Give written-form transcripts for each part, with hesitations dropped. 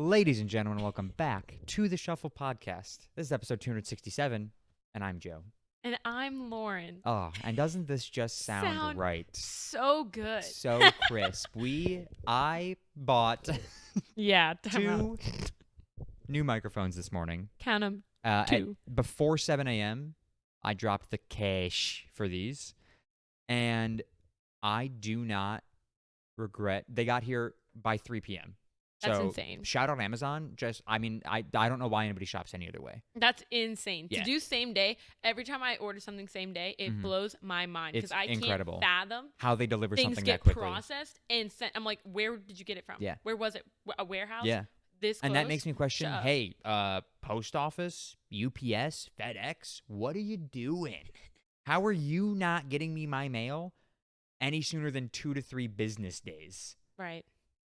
Ladies and gentlemen, welcome back to the Shuffle Podcast. This is episode 267, and I'm Joe. And I'm Lauren. Oh, and doesn't this just sound right? So good. So crisp. I bought two new microphones this morning. Count them. Two. Before 7 a.m., I dropped the cash for these, and I do not regret. They got here by 3 p.m. That's so, insane. Shout out Amazon. I don't know why anybody shops any other way. That's insane. Yeah. To do same day, every time I order something same day, it blows my mind because I incredible. Can't fathom how they deliver things something get that quickly. Processed and sent. I'm like, where did you get it from? Yeah. Where was it? A warehouse? Yeah. This close? And that makes me question, hey, post office, UPS, FedEx, what are you doing? How are you not getting me my mail any sooner than 2 to 3 business days? Right.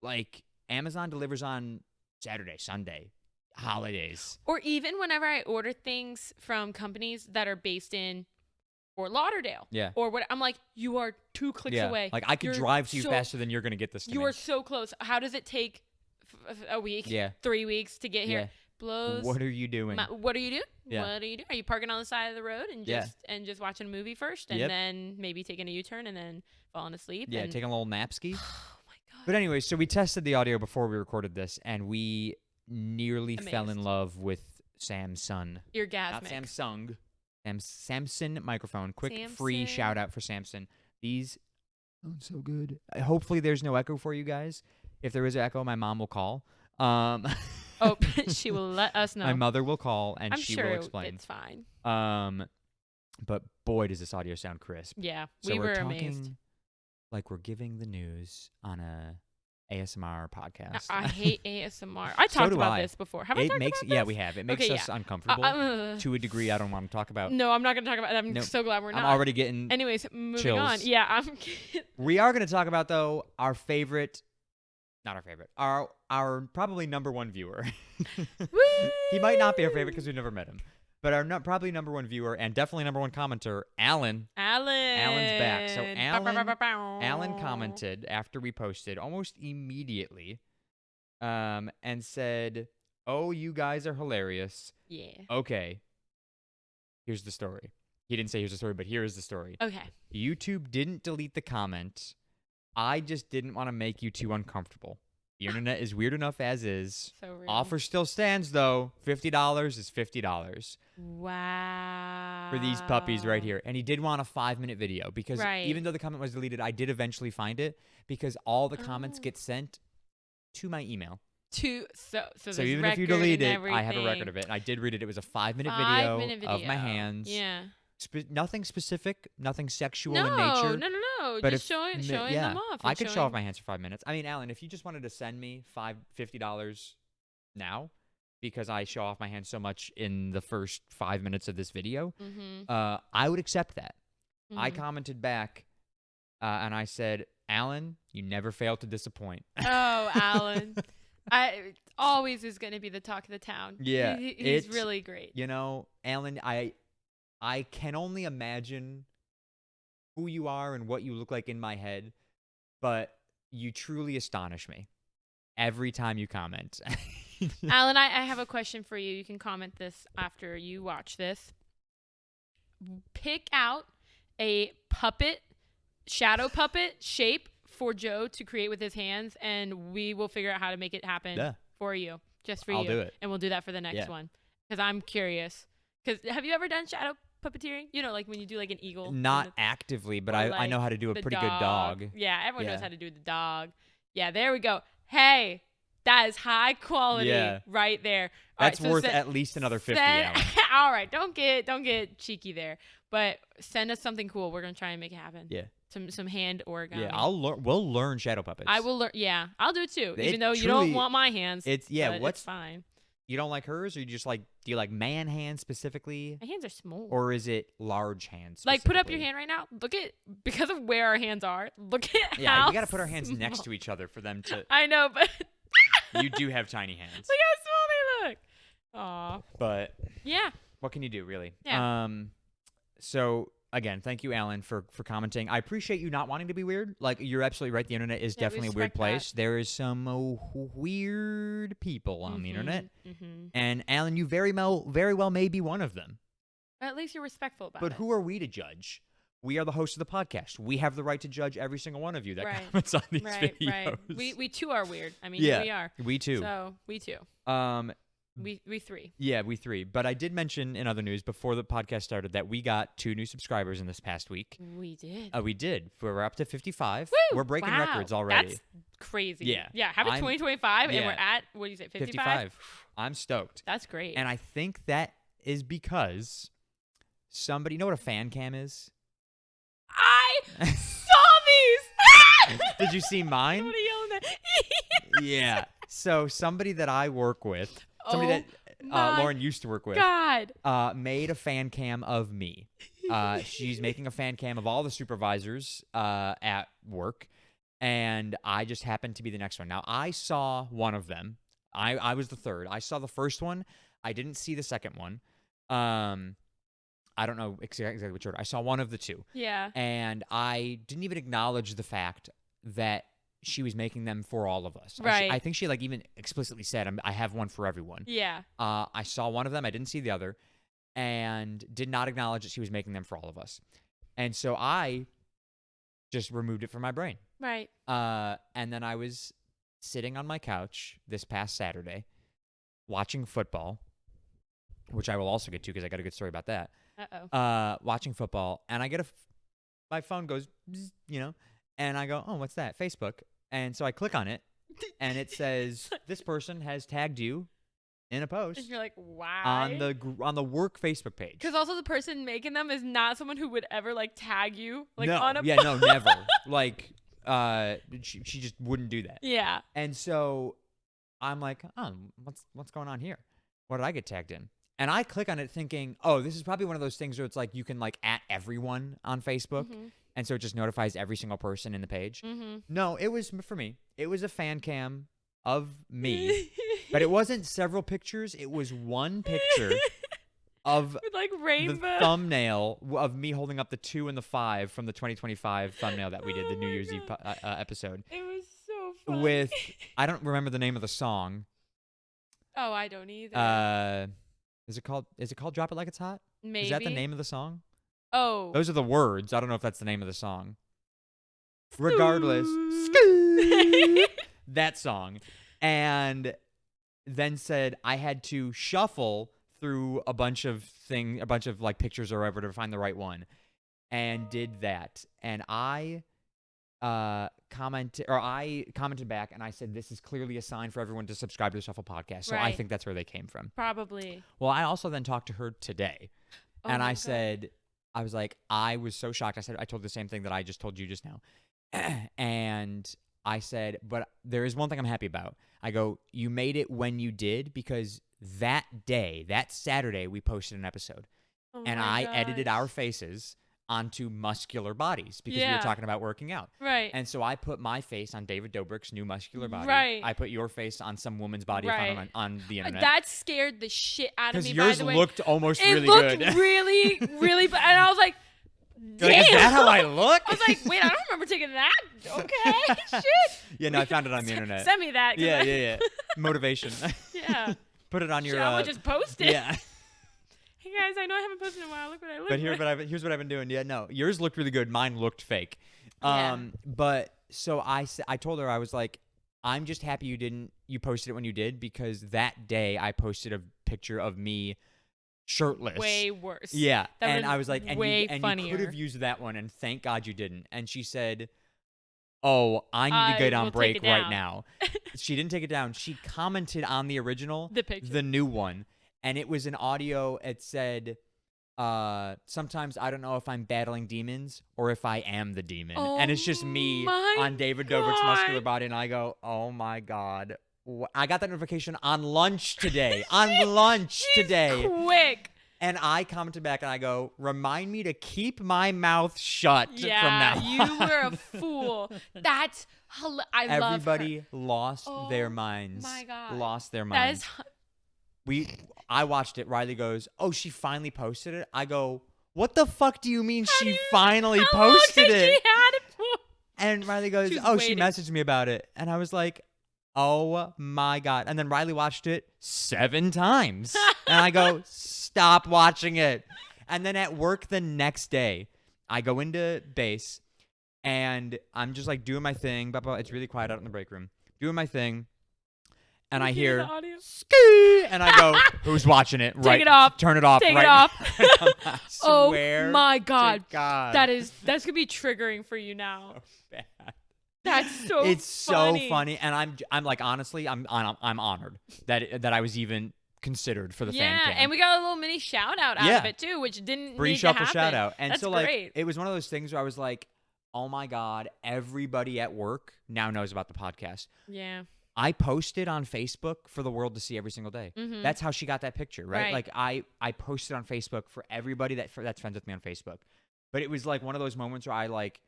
Like, Amazon delivers on Saturday, Sunday, holidays. Or even whenever I order things from companies that are based in Fort Lauderdale. Yeah. Or what I'm like, you are 2 clicks away. Like, I could drive to you faster than you're going to get this to me. You are so close. How does it take a week? Yeah. 3 weeks to get here? Yeah. Blows. What are you doing? What are you doing? Yeah. What are you doing? Are you parking on the side of the road and just watching a movie first and then maybe taking a U-turn and then falling asleep? Yeah, taking a little napski. Oh my God. But anyway, so we tested the audio before we recorded this, and we nearly fell in love with Samsung. Orgasmic. Not Samsung. Samson microphone. Quick free shout out for Samson. These sound so good. Hopefully there's no echo for you guys. If there is an echo, my mom will call. Oh, she will let us know. My mother will call, and I'm she sure will explain. It's fine. But boy, does this audio sound crisp. Yeah, so we were talking amazed. Like we're giving the news on a ASMR podcast. I hate ASMR. I talked about this before. Have I talked about this? Yeah, we have. It makes us uncomfortable to a degree I don't want to talk about. No, I'm not going to talk about it. I'm so glad we're not. I'm already getting Anyways, moving chills. on. Yeah, We are going to talk about, though, our favorite... Not our favorite. Our probably number one viewer. He might not be our favorite because we've never met him. But our probably number one viewer and definitely number one commenter, Alan. Alan's back. So Alan commented after we posted almost immediately and said, "Oh, you guys are hilarious." Yeah. Okay. Here's the story. He didn't say here's the story, but here is the story. Okay. YouTube didn't delete the comment. I just didn't want to make you too uncomfortable. The internet is weird enough as is. So real. Offer still stands, though. $50 is $50. Wow. For these puppies right here. And he did want a 5-minute video because even though the comment was deleted, I did eventually find it because all the comments get sent to my email. So even if you delete it, I have a record of it. And I did read it. It was a 5-minute video of my hands. Yeah. Nothing specific, nothing sexual in nature. No. But just showing them off. I could show off my hands for 5 minutes. I mean, Alan, if you just wanted to send me $50 now because I show off my hands so much in the first 5 minutes of this video, I would accept that. I commented back and I said, Alan, you never fail to disappoint. Oh, Alan. Always is going to be the talk of the town. Yeah. He's really great. You know, Alan, I can only imagine who you are and what you look like in my head, but you truly astonish me every time you comment. Alan, I have a question for you. You can comment this after you watch this. Pick out a shadow puppet shape for Joe to create with his hands, and we will figure out how to make it happen for you, just for you. I'll do it. And we'll do that for the next one because I'm curious. Because have you ever done shadow puppeteering? You know, like when you do like an eagle. Not actively, but I know how to do a pretty good dog. Yeah, everyone knows how to do the dog. Yeah, there we go. Hey, that is high quality right there. That's worth at least another 50. All right, don't get cheeky there, but send us something cool. We're gonna try and make it happen. Yeah. Some hand origami. Yeah, we'll learn shadow puppets. I will learn. Yeah, I'll do it too. Even though you don't want my hands. It's fine. You don't like hers, or you just like? Do you like man hands specifically? My hands are small. Or is it large hands? Like, put up your hand right now. Look at because of where our hands are. Look at how. We gotta put our hands next to each other for them to. I know, but you do have tiny hands. Look how small they look. Aw. But yeah, what can you do, really? Yeah. So again, thank you, Alan, for commenting. I appreciate you not wanting to be weird. Like, you're absolutely right. The internet is definitely a weird place. There is some weird people on the internet. And Alan, you very well may be one of them. At least you're respectful about it. But who are we to judge? We are the hosts of the podcast. We have the right to judge every single one of you that comments on these videos. Right. We too are weird. I mean, yeah, we are. We too. So, we too. We three. Yeah, we three. But I did mention in other news before the podcast started that we got 2 new subscribers in this past week. We did. We did. We're up to 55. Woo! We're breaking records already. That's crazy. Yeah. Yeah. Have it 2025 and we're at, what do you say, 55? I'm stoked. That's great. And I think that is because somebody, you know what a fan cam is? I saw these. Did you see mine? Somebody yelling that. Yeah. So somebody that I work with, somebody that Lauren used to work with, made a fan cam of me. She's making a fan cam of all the supervisors at work, and I just happened to be the next one. Now, I saw one of them. I was the third. I saw the first one. I didn't see the second one. I don't know exactly which order. I saw one of the two. Yeah. And I didn't even acknowledge the fact that she was making them for all of us. Right. I think she like even explicitly said, I have one for everyone. Yeah. I saw one of them. I didn't see the other. And did not acknowledge that she was making them for all of us. And so I just removed it from my brain. Right. And then I was sitting on my couch this past Saturday watching football, which I will also get to because I got a good story about that. Watching football, and I get my phone goes, you know, and I go, oh, what's that? Facebook. And so I click on it, and it says, this person has tagged you in a post. And you're like, wow. On the work Facebook page. Because also the person making them is not someone who would ever like tag you. Like no, on a yeah, no, never. Like, she just wouldn't do that. Yeah. And so I'm like, oh, what's going on here? What did I get tagged in? And I click on it thinking, oh, this is probably one of those things where it's like you can like at everyone on Facebook. And so it just notifies every single person in the page. No, it was for me. It was a fan cam of me. But it wasn't several pictures. It was one picture of with like rainbow. The thumbnail of me holding up the 2 and the 5 from the 2025 thumbnail that we did, the New Year's Eve episode. It was so funny. With, I don't remember the name of the song. Oh, I don't either. Is it called Drop It Like It's Hot? Maybe. Is that the name of the song? Oh. Those are the words. I don't know if that's the name of the song. Regardless. That song. And then said I had to shuffle through a bunch of like pictures or whatever to find the right one. And did that. And I commented back and I said, this is clearly a sign for everyone to subscribe to the Shuffle podcast. So I think that's where they came from. Probably. Well, I also then talked to her today and I said, I was like, I was so shocked. I told the same thing that I just told you just now. And I said, but there is one thing I'm happy about. I go, you made it when you did because that day, that Saturday, we posted an episode and I edited our faces onto muscular bodies because we were talking about working out. Right. And so I put my face on David Dobrik's new muscular body. Right. I put your face on some woman's body on the internet. That scared the shit out of me, by the way. Because yours looked almost really good. It looked really, really bad. And I was like, damn. Like, is that how I look? I was like, wait, I don't remember taking that. Okay, shit. Yeah, no, I found it on the internet. Send me that. Yeah. Motivation. Yeah. Put it on your... I would just post it. Yeah. Hey guys, I know I haven't posted in a while. Look what I look like. But here's what I've been doing. Yeah, no, yours looked really good. Mine looked fake. But so I told her, I was like, I'm just happy you posted it when you did because that day I posted a picture of me shirtless. Way worse. Yeah. And I was like, and you funnier. could have used that one and thank God you didn't. And she said, oh, I need to get on break right now. She didn't take it down. She commented on the original, the picture, the new one. And it was an audio. It said, sometimes I don't know if I'm battling demons or if I am the demon. And it's just me on David Dobrik's muscular body. And I go, oh, my God. I got that notification on lunch today. Today. Quick. And I commented back and I go, remind me to keep my mouth shut from now on. You were a fool. That's Everybody lost their minds. My God. Lost their minds. I watched it. Riley goes, oh, she finally posted it. I go, what the fuck do you mean How do she you- finally How long posted has it? She had it for? And Riley goes, She was oh, waiting. she messaged me about it. And I was like, oh my God. And then Riley watched it 7 times. And I go, stop watching it. And then at work the next day, I go into base and I'm just like doing my thing. Blah, blah, blah. It's really quiet out in the break room. Doing my thing. And I hear, the audio. Skee! And I go, who's watching it? Right. it off. Turn it off. Take right it off. now. I Oh swear my to God. God. That's gonna be triggering for you now. so bad. That's so It's funny. so funny, and I'm like, honestly, I'm honored that I was even considered for the fan cam. And we got a little mini shout out out Yeah. of it too, which didn't Free need to shuffle happen. shout out. And That's so like great. it was one of those things where I was like, oh my God, everybody at work now knows about the podcast. Yeah. I posted on Facebook for the world to see every single day. Mhm. That's how she got that picture, right? Right. Like I posted on Facebook for everybody that's friends with me on Facebook. But it was like one of those moments where I like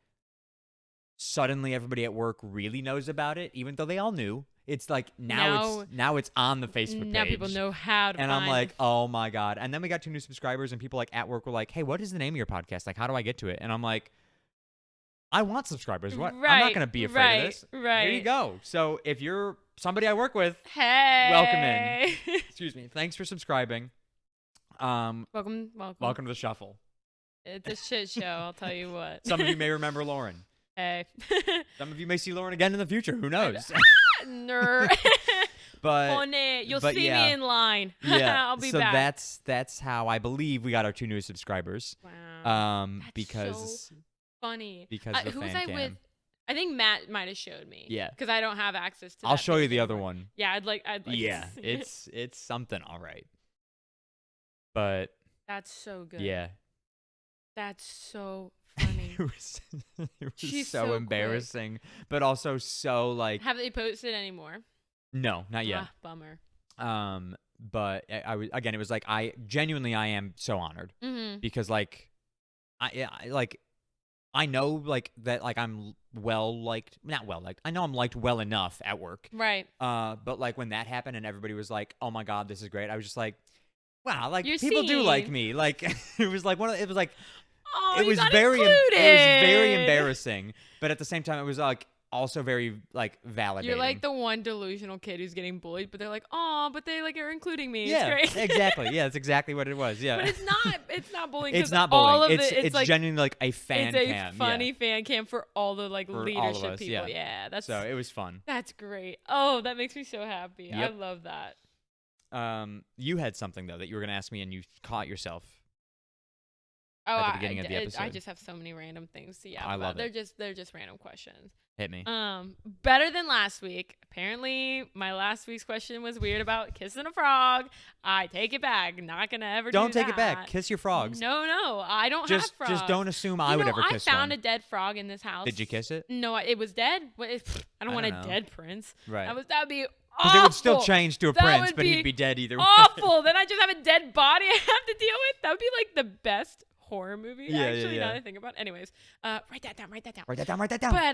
suddenly everybody at work really knows about it, even though they all knew. It's like now it's on the Facebook page. Now people know how to And find I'm like, oh my God. And then we got 2 new subscribers and people like at work were like, hey, what is the name of your podcast? Like, how do I get to it? And I'm like, I want subscribers. What? I'm not Right, going to be afraid of this. right. Here you go. So if you're somebody I work with, hey. welcome in. Excuse me. Thanks for subscribing. Welcome. Welcome to the shuffle. It's a shit show, I'll tell you what. Some of you may remember Lauren. Hey. Some of you may see Lauren again in the future. Who knows? Nerd. But Funny. You'll but see yeah. me in line. yeah, I'll be so back. that's how I believe we got our 2 new subscribers. Wow. That's Because so funny. because of the who was fan I cam. with? I think Matt might have showed me. Yeah. Because I don't have access to. I'll that show you page the other anymore. one. Yeah, I'd like. Yeah, to see it. it's something, all right. But That's so good. yeah, That's so funny. it was it was She's so so quick. embarrassing, but also so like Have they posted anymore? no, not yet. Ah, bummer. But I was again, it was like I am so honored Mm-hmm. because like I know like that like I'm well liked, not well liked. I know I'm liked well enough at work. Right. But like when that happened and everybody was like, "Oh my God, this is great," I was just like, "Wow, like You're people do like seen. me." Like it was like it was like Oh, it you was got very included. it was very embarrassing, but at the same time it was like also very like validating. You're like the one delusional kid who's getting bullied, but they're like, "Oh, but they like are including me." yeah, It's great. exactly. Yeah, that's exactly what it was. Yeah, But it's not. It's not bullying. 'cause it's not all bullying. of It's like genuinely like a fan it's a cam. funny yeah. fan cam for all the like For all of leadership us, people. yeah. Yeah, that's So it was fun. that's great. Oh, that makes me so happy. I Yep. love that. You had something though that you were gonna ask me and you caught yourself. Oh, At the beginning of the I episode. just have so many random things to I love they're it. they're just random questions. Hit me. Better than last week. Apparently, my last week's question was weird about kissing a frog. I take it back. Not gonna ever Don't do take it back. that. Kiss your frogs. No, I don't have frogs. Just don't assume I would ever kiss I found one. a dead frog in this house. Did you kiss it? No, it was dead. I don't I want a don't know. dead prince. Right. That would be Because awful. it would still change to a That prince, would but be he'd be dead either way. Awful. Then I just have a dead body I have to deal with. That would be like the best horror movie. Yeah, actually, yeah. now that I think about it. Anyways, write that down. Write that down. Write that down. But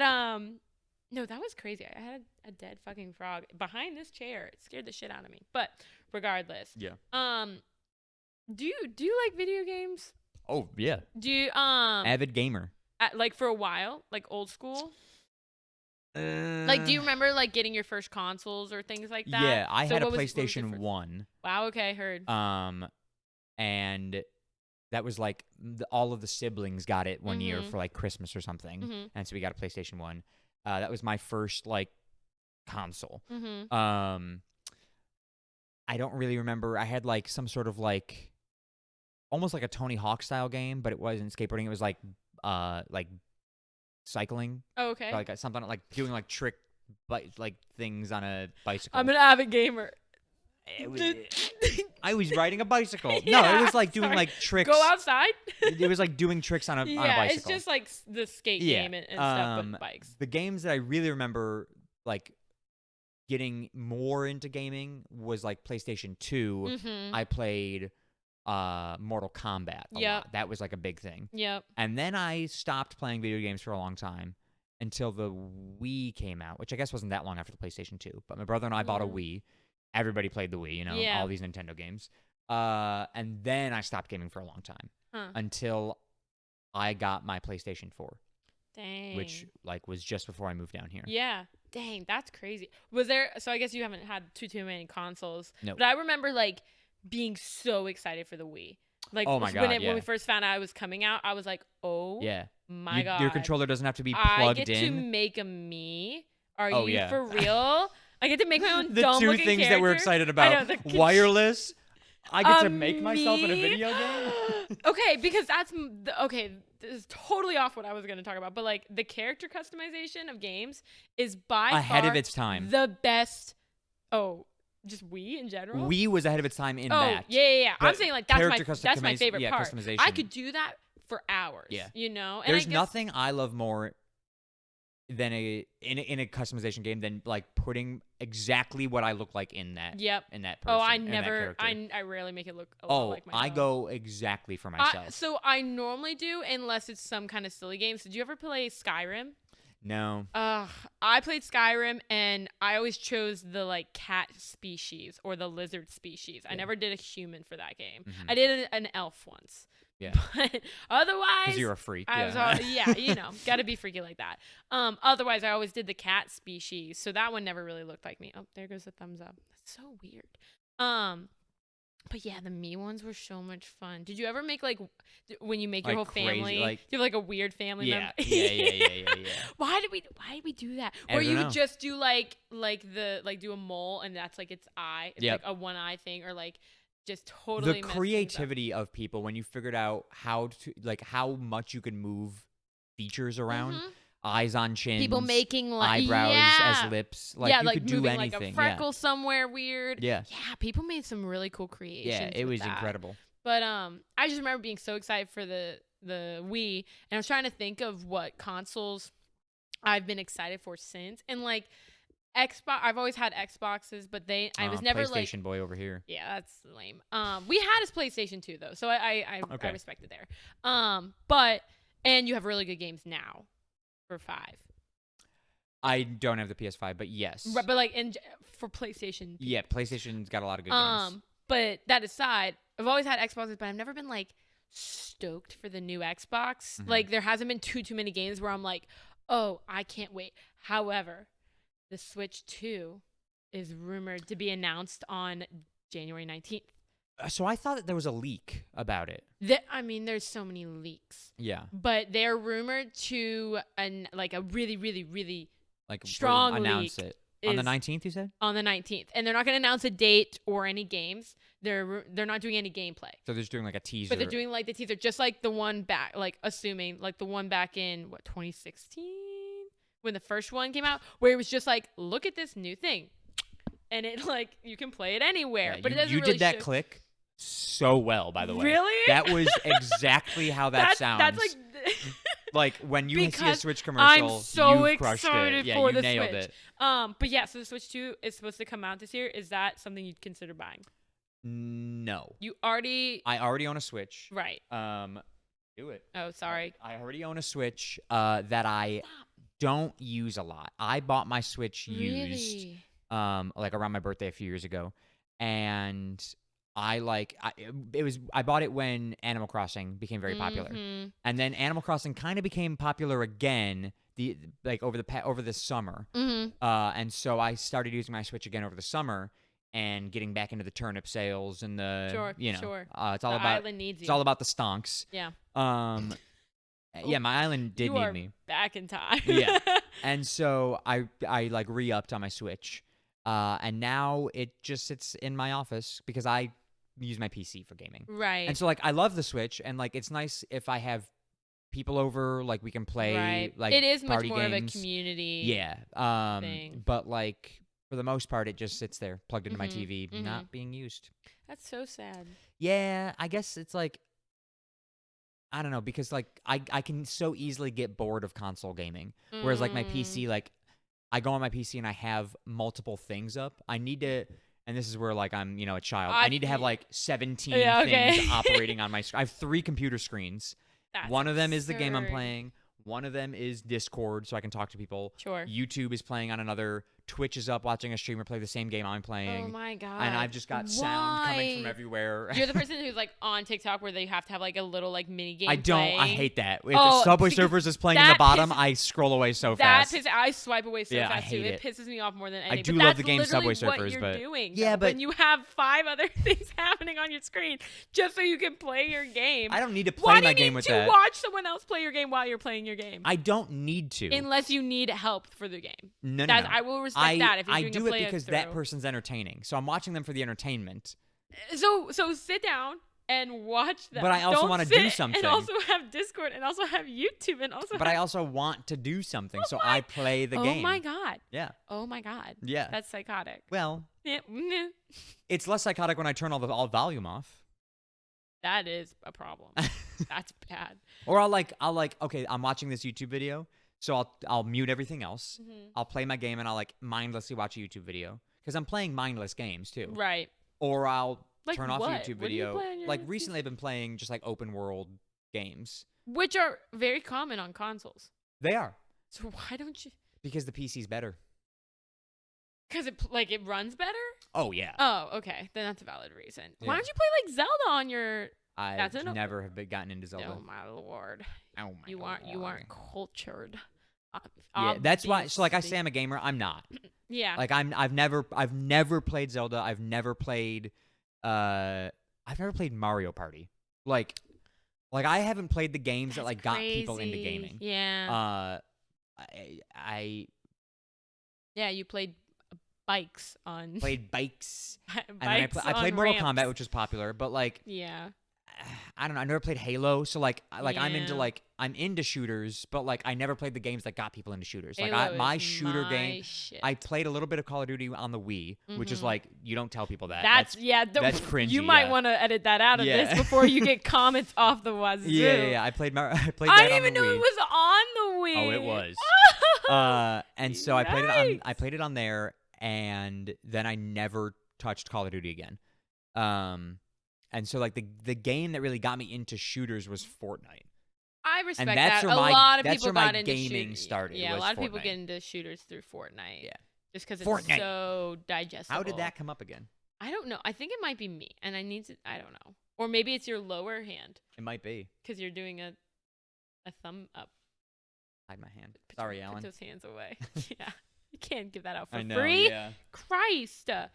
no, that was crazy. I had a dead fucking frog behind this chair. It scared the shit out of me. But regardless, Yeah. do you like video games? Oh yeah. Do you Avid gamer. like for a while, like old school? Like, do you remember like getting your first consoles or things like that? Yeah, I So had a what was your PlayStation first- 1. Wow. Okay, heard. And that was like all of the siblings got it one year Mhm. for like Christmas or something, Mhm. and so we got a PlayStation 1. That was my first like console. Mm-hmm. I don't really remember. I had like some sort of like almost like a Tony Hawk style game, but it wasn't skateboarding. It was like cycling, Oh, okay. like something like doing like trick like things on a bicycle. I'm an avid gamer. It was- I was riding a bicycle. No, Yeah, it was like doing sorry. like tricks. Go outside. It was like doing tricks on a Yeah, bicycle. it's just like the skate Yeah, game and stuff, but bikes. The games that I really remember like getting more into gaming was like PlayStation 2. Mm-hmm. I played Mortal Kombat a Yep. lot. That was like a big thing. Yep. And then I stopped playing video games for a long time until the Wii came out, which I guess wasn't that long after the PlayStation 2. But my brother and I bought a Mhm. Wii. Everybody played the Wii, Yeah. all these Nintendo games. And then I stopped gaming for a long time. until I got my PlayStation 4. Dang. Which like was just before I moved down here. Yeah. Dang, that's crazy. Was there? So I guess you haven't had too many consoles. No. But I remember like being so excited for the Wii. Like, oh my God, when we first found out it was coming out, I was like, oh my God. Your controller doesn't have to be plugged I get in. to make a me. Are Oh, you yeah. for real? I get to make my own The dumb two looking things character. that we're excited about. Wireless. I get to make myself in a video game. Okay, because this is totally off what I was going to talk about, but like the character customization of games is by ahead far of its time. The best. Oh, just Wii in general. Wii was ahead of its time in that. Yeah. I'm saying like that's my favorite part. Customization. I could do that for hours. Yeah. You know, and there's nothing I love more than in a customization game than like putting exactly what I look like in that. Yep. In that person. Oh, I in never. That character. I rarely make it look a lot like myself. I go exactly for myself. So I normally do unless it's some kind of silly games. Did you ever play Skyrim? No. I played Skyrim and I always chose the like cat species or the lizard species. Yeah. I never did a human for that game. Mm-hmm. I did an elf once. Yeah. But otherwise, because you're a freak. Got to be freaky like that. Otherwise, I always did the cat species, so that one never really looked like me. Oh, there goes the thumbs up. That's so weird. But yeah, the me ones were so much fun. Did you ever make like when you make your whole crazy, family? Do you have like a weird family member? Yeah. Why did we do that? Or you would just do do a mole and that's like its eye. It's like a one eye thing, or like. Just totally the creativity of people when you figured out how much you can move features around, eyes on chins, people making eyebrows as lips, like you could do moving anything, like a freckle somewhere weird. Yeah, people made some really cool creations. Yeah, it was incredible. But I just remember being so excited for the Wii, and I was trying to think of what consoles I've been excited for since, and like. Xbox. I've always had Xboxes, but I was never like PlayStation boy over here. Yeah, that's lame. We had his PlayStation 2 though, so I respect it there. And you have really good games now for 5. I don't have the PS5, but yes. Right, but like for PlayStation. Yeah, PlayStation's got a lot of good games. But that aside, I've always had Xboxes, but I've never been like stoked for the new Xbox. Mm-hmm. Like there hasn't been too many games where I'm like, oh, I can't wait. However. The Switch 2 is rumored to be announced on January 19th. So I thought that there was a leak about it. There's so many leaks. Yeah. But they're rumored to a really, really, really strong announce leak. It. On the 19th, you said? On the 19th. And they're not going to announce a date or any games. They're not doing any gameplay. So they're just doing like a teaser. But they're doing like the teaser, just like the one back, like assuming like the one back in, 2016? When the first one came out, where it was just like, look at this new thing, and it like you can play it anywhere. But it doesn't. You really did that click so well, by the way. Really? That was exactly how that sounds. That's like. Like when you see a Switch commercial, I'm so you crushed excited it. for you the nailed Switch. it. But yeah, so the Switch 2 is supposed to come out this year. Is that something you'd consider buying? No. I already own a Switch. Right. Do it. Oh, sorry. I already own a Switch that I don't use a lot. I bought my Switch used around my birthday a few years ago, and I bought it when Animal Crossing became very popular, and then Animal Crossing kind of became popular again over the summer, and so I started using my Switch again over the summer and getting back into the turnip sales and the it's all about island needs you. It's all about the stonks. Yeah. Yeah, my island did need me. Back in time. Yeah. And so I like re-upped on my Switch. And now it just sits in my office because I use my PC for gaming. Right. And so like I love the Switch, and like it's nice if I have people over, like we can play like it is party much more games. of a community thing. But like for the most part it just sits there plugged into my TV, not being used. That's so sad. Yeah, I guess it's like I don't know, because like I can so easily get bored of console gaming. Whereas like my PC, like I go on my PC and I have multiple things up. I need to, and this is where like I'm, a child. I need to have like 17 things operating on my screen. I have 3 computer screens. One of them is the game I'm playing. One of them is Discord, so I can talk to people. Sure. YouTube is playing on another Twitch is up watching a streamer play the same game I'm playing. Oh my god! And I've just got sound coming from everywhere. You're the person who's like on TikTok where they have to have like a little like mini game. I don't. Playing. I hate that. If the Subway Surfers is playing in the bottom, I scroll away so fast. I swipe away so fast I hate too. It pisses me off more than anything. I do but love the game that's Subway literally Surfers, what you're but doing. yeah, but when you have 5 other things happening on your screen just so you can play your game. I don't need to play my game with that. Why do you need to watch someone else play your game while you're playing your game? I don't need to. Unless you need help for the game. No. I will respect that if you're doing do a it because that person's entertaining. So I'm watching them for the entertainment. So sit down and watch them. But I also want to do something. And also have Discord and also have YouTube and also But I also want to do something. So I play the game. Oh my god. Yeah. Oh my god. Yeah. That's psychotic. Well, Yeah. it's less psychotic when I turn all volume off. That is a problem. That's bad. Or I'll okay, I'm watching this YouTube video, so I'll mute everything else. Mm-hmm. I'll play my game and I'll like mindlessly watch a YouTube video because I'm playing mindless games too. Right. Or I'll like turn off what? a YouTube What do you video. play on your Like recently, I've been playing just like open world games. Which are very common on consoles. They are. So why don't you? Because the PC's better. Because it runs better. Oh yeah. Oh, okay. Then that's a valid reason. Yeah. Why don't you play like Zelda on your? I never have gotten into Zelda. Oh my lord. Oh my. You aren't cultured. Yeah, that's why. So like I say, I'm a gamer. I'm not. Yeah. Like I've never played Zelda. I've never played Mario Party. Like I haven't played the games that like got people into gaming. Yeah. Yeah, you played bikes on. Played bikes. And bikes I played Mortal ramps. Kombat, which was popular, but like Yeah. I don't know. I never played Halo, so like Yeah. I'm into shooters, but like I never played the games that got people into shooters. Halo Like my is shooter my game, shit. I played a little bit of Call of Duty on the Wii, which is Mhm. like you don't tell people that. That's cringy. You might yeah. want to edit that out of Yeah. this before you get comments off the wazoo. Yeah. I played that I on didn't even the know Wii. it was on the Wii. Oh, it was. And so I played it on there, and then I never touched Call of Duty again. And so like the game that really got me into shooters was Fortnite. I respect And that's that. where A lot of that's people where my got into gaming shooters. started, Yeah, a was lot of people Fortnite. get into shooters through Fortnite. Yeah. Just because it's Fortnite. so digestible. How did that come up again? I don't know. I think it might be me, and I don't know. Or maybe it's your lower hand It might be. because you're doing a thumb up. Hide my hand. Sorry, Put Alan. those hands away. Yeah, you can't give that out for I know. free. Yeah. Christ. My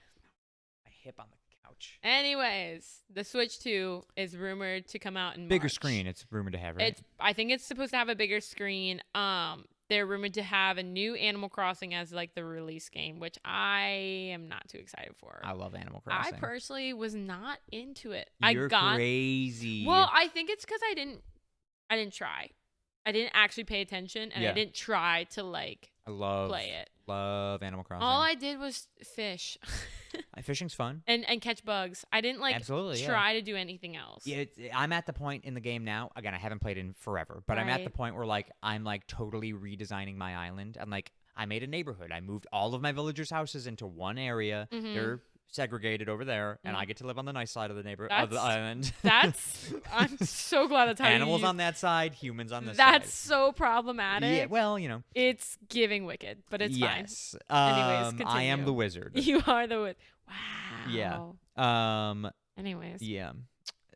hip on the couch. Anyways, the Switch 2 is rumored to come out in Bigger March. screen. It's rumored to have, right? I think it's supposed to have a bigger screen. They're rumored to have a new Animal Crossing as like the release game, which I am not too excited for. I love Animal Crossing. I personally was not into it. You're crazy. Well, I think it's because I didn't try. I didn't actually pay attention, and Yeah. I didn't try to like play it. Love Animal Crossing. All I did was fish Fishing's fun. and catch bugs. I didn't like Absolutely, yeah. try to do anything else. Yeah, I'm at the point in the game now. Again, I haven't played in forever, but I'm at the Right. point where like I'm like totally redesigning my island. And like I made a neighborhood. I moved all of my villagers' houses into one area. Mhm. They're segregated over there, and Mhm. I get to live on the nice side of the of the island. I'm so glad that's how Animals you on that side, humans on this That's side. so problematic. Yeah, well, you know. It's giving wicked, but it's yes. Anyways, I am continue. the wizard. fine. You are the wow. Yeah. Anyways. Yeah.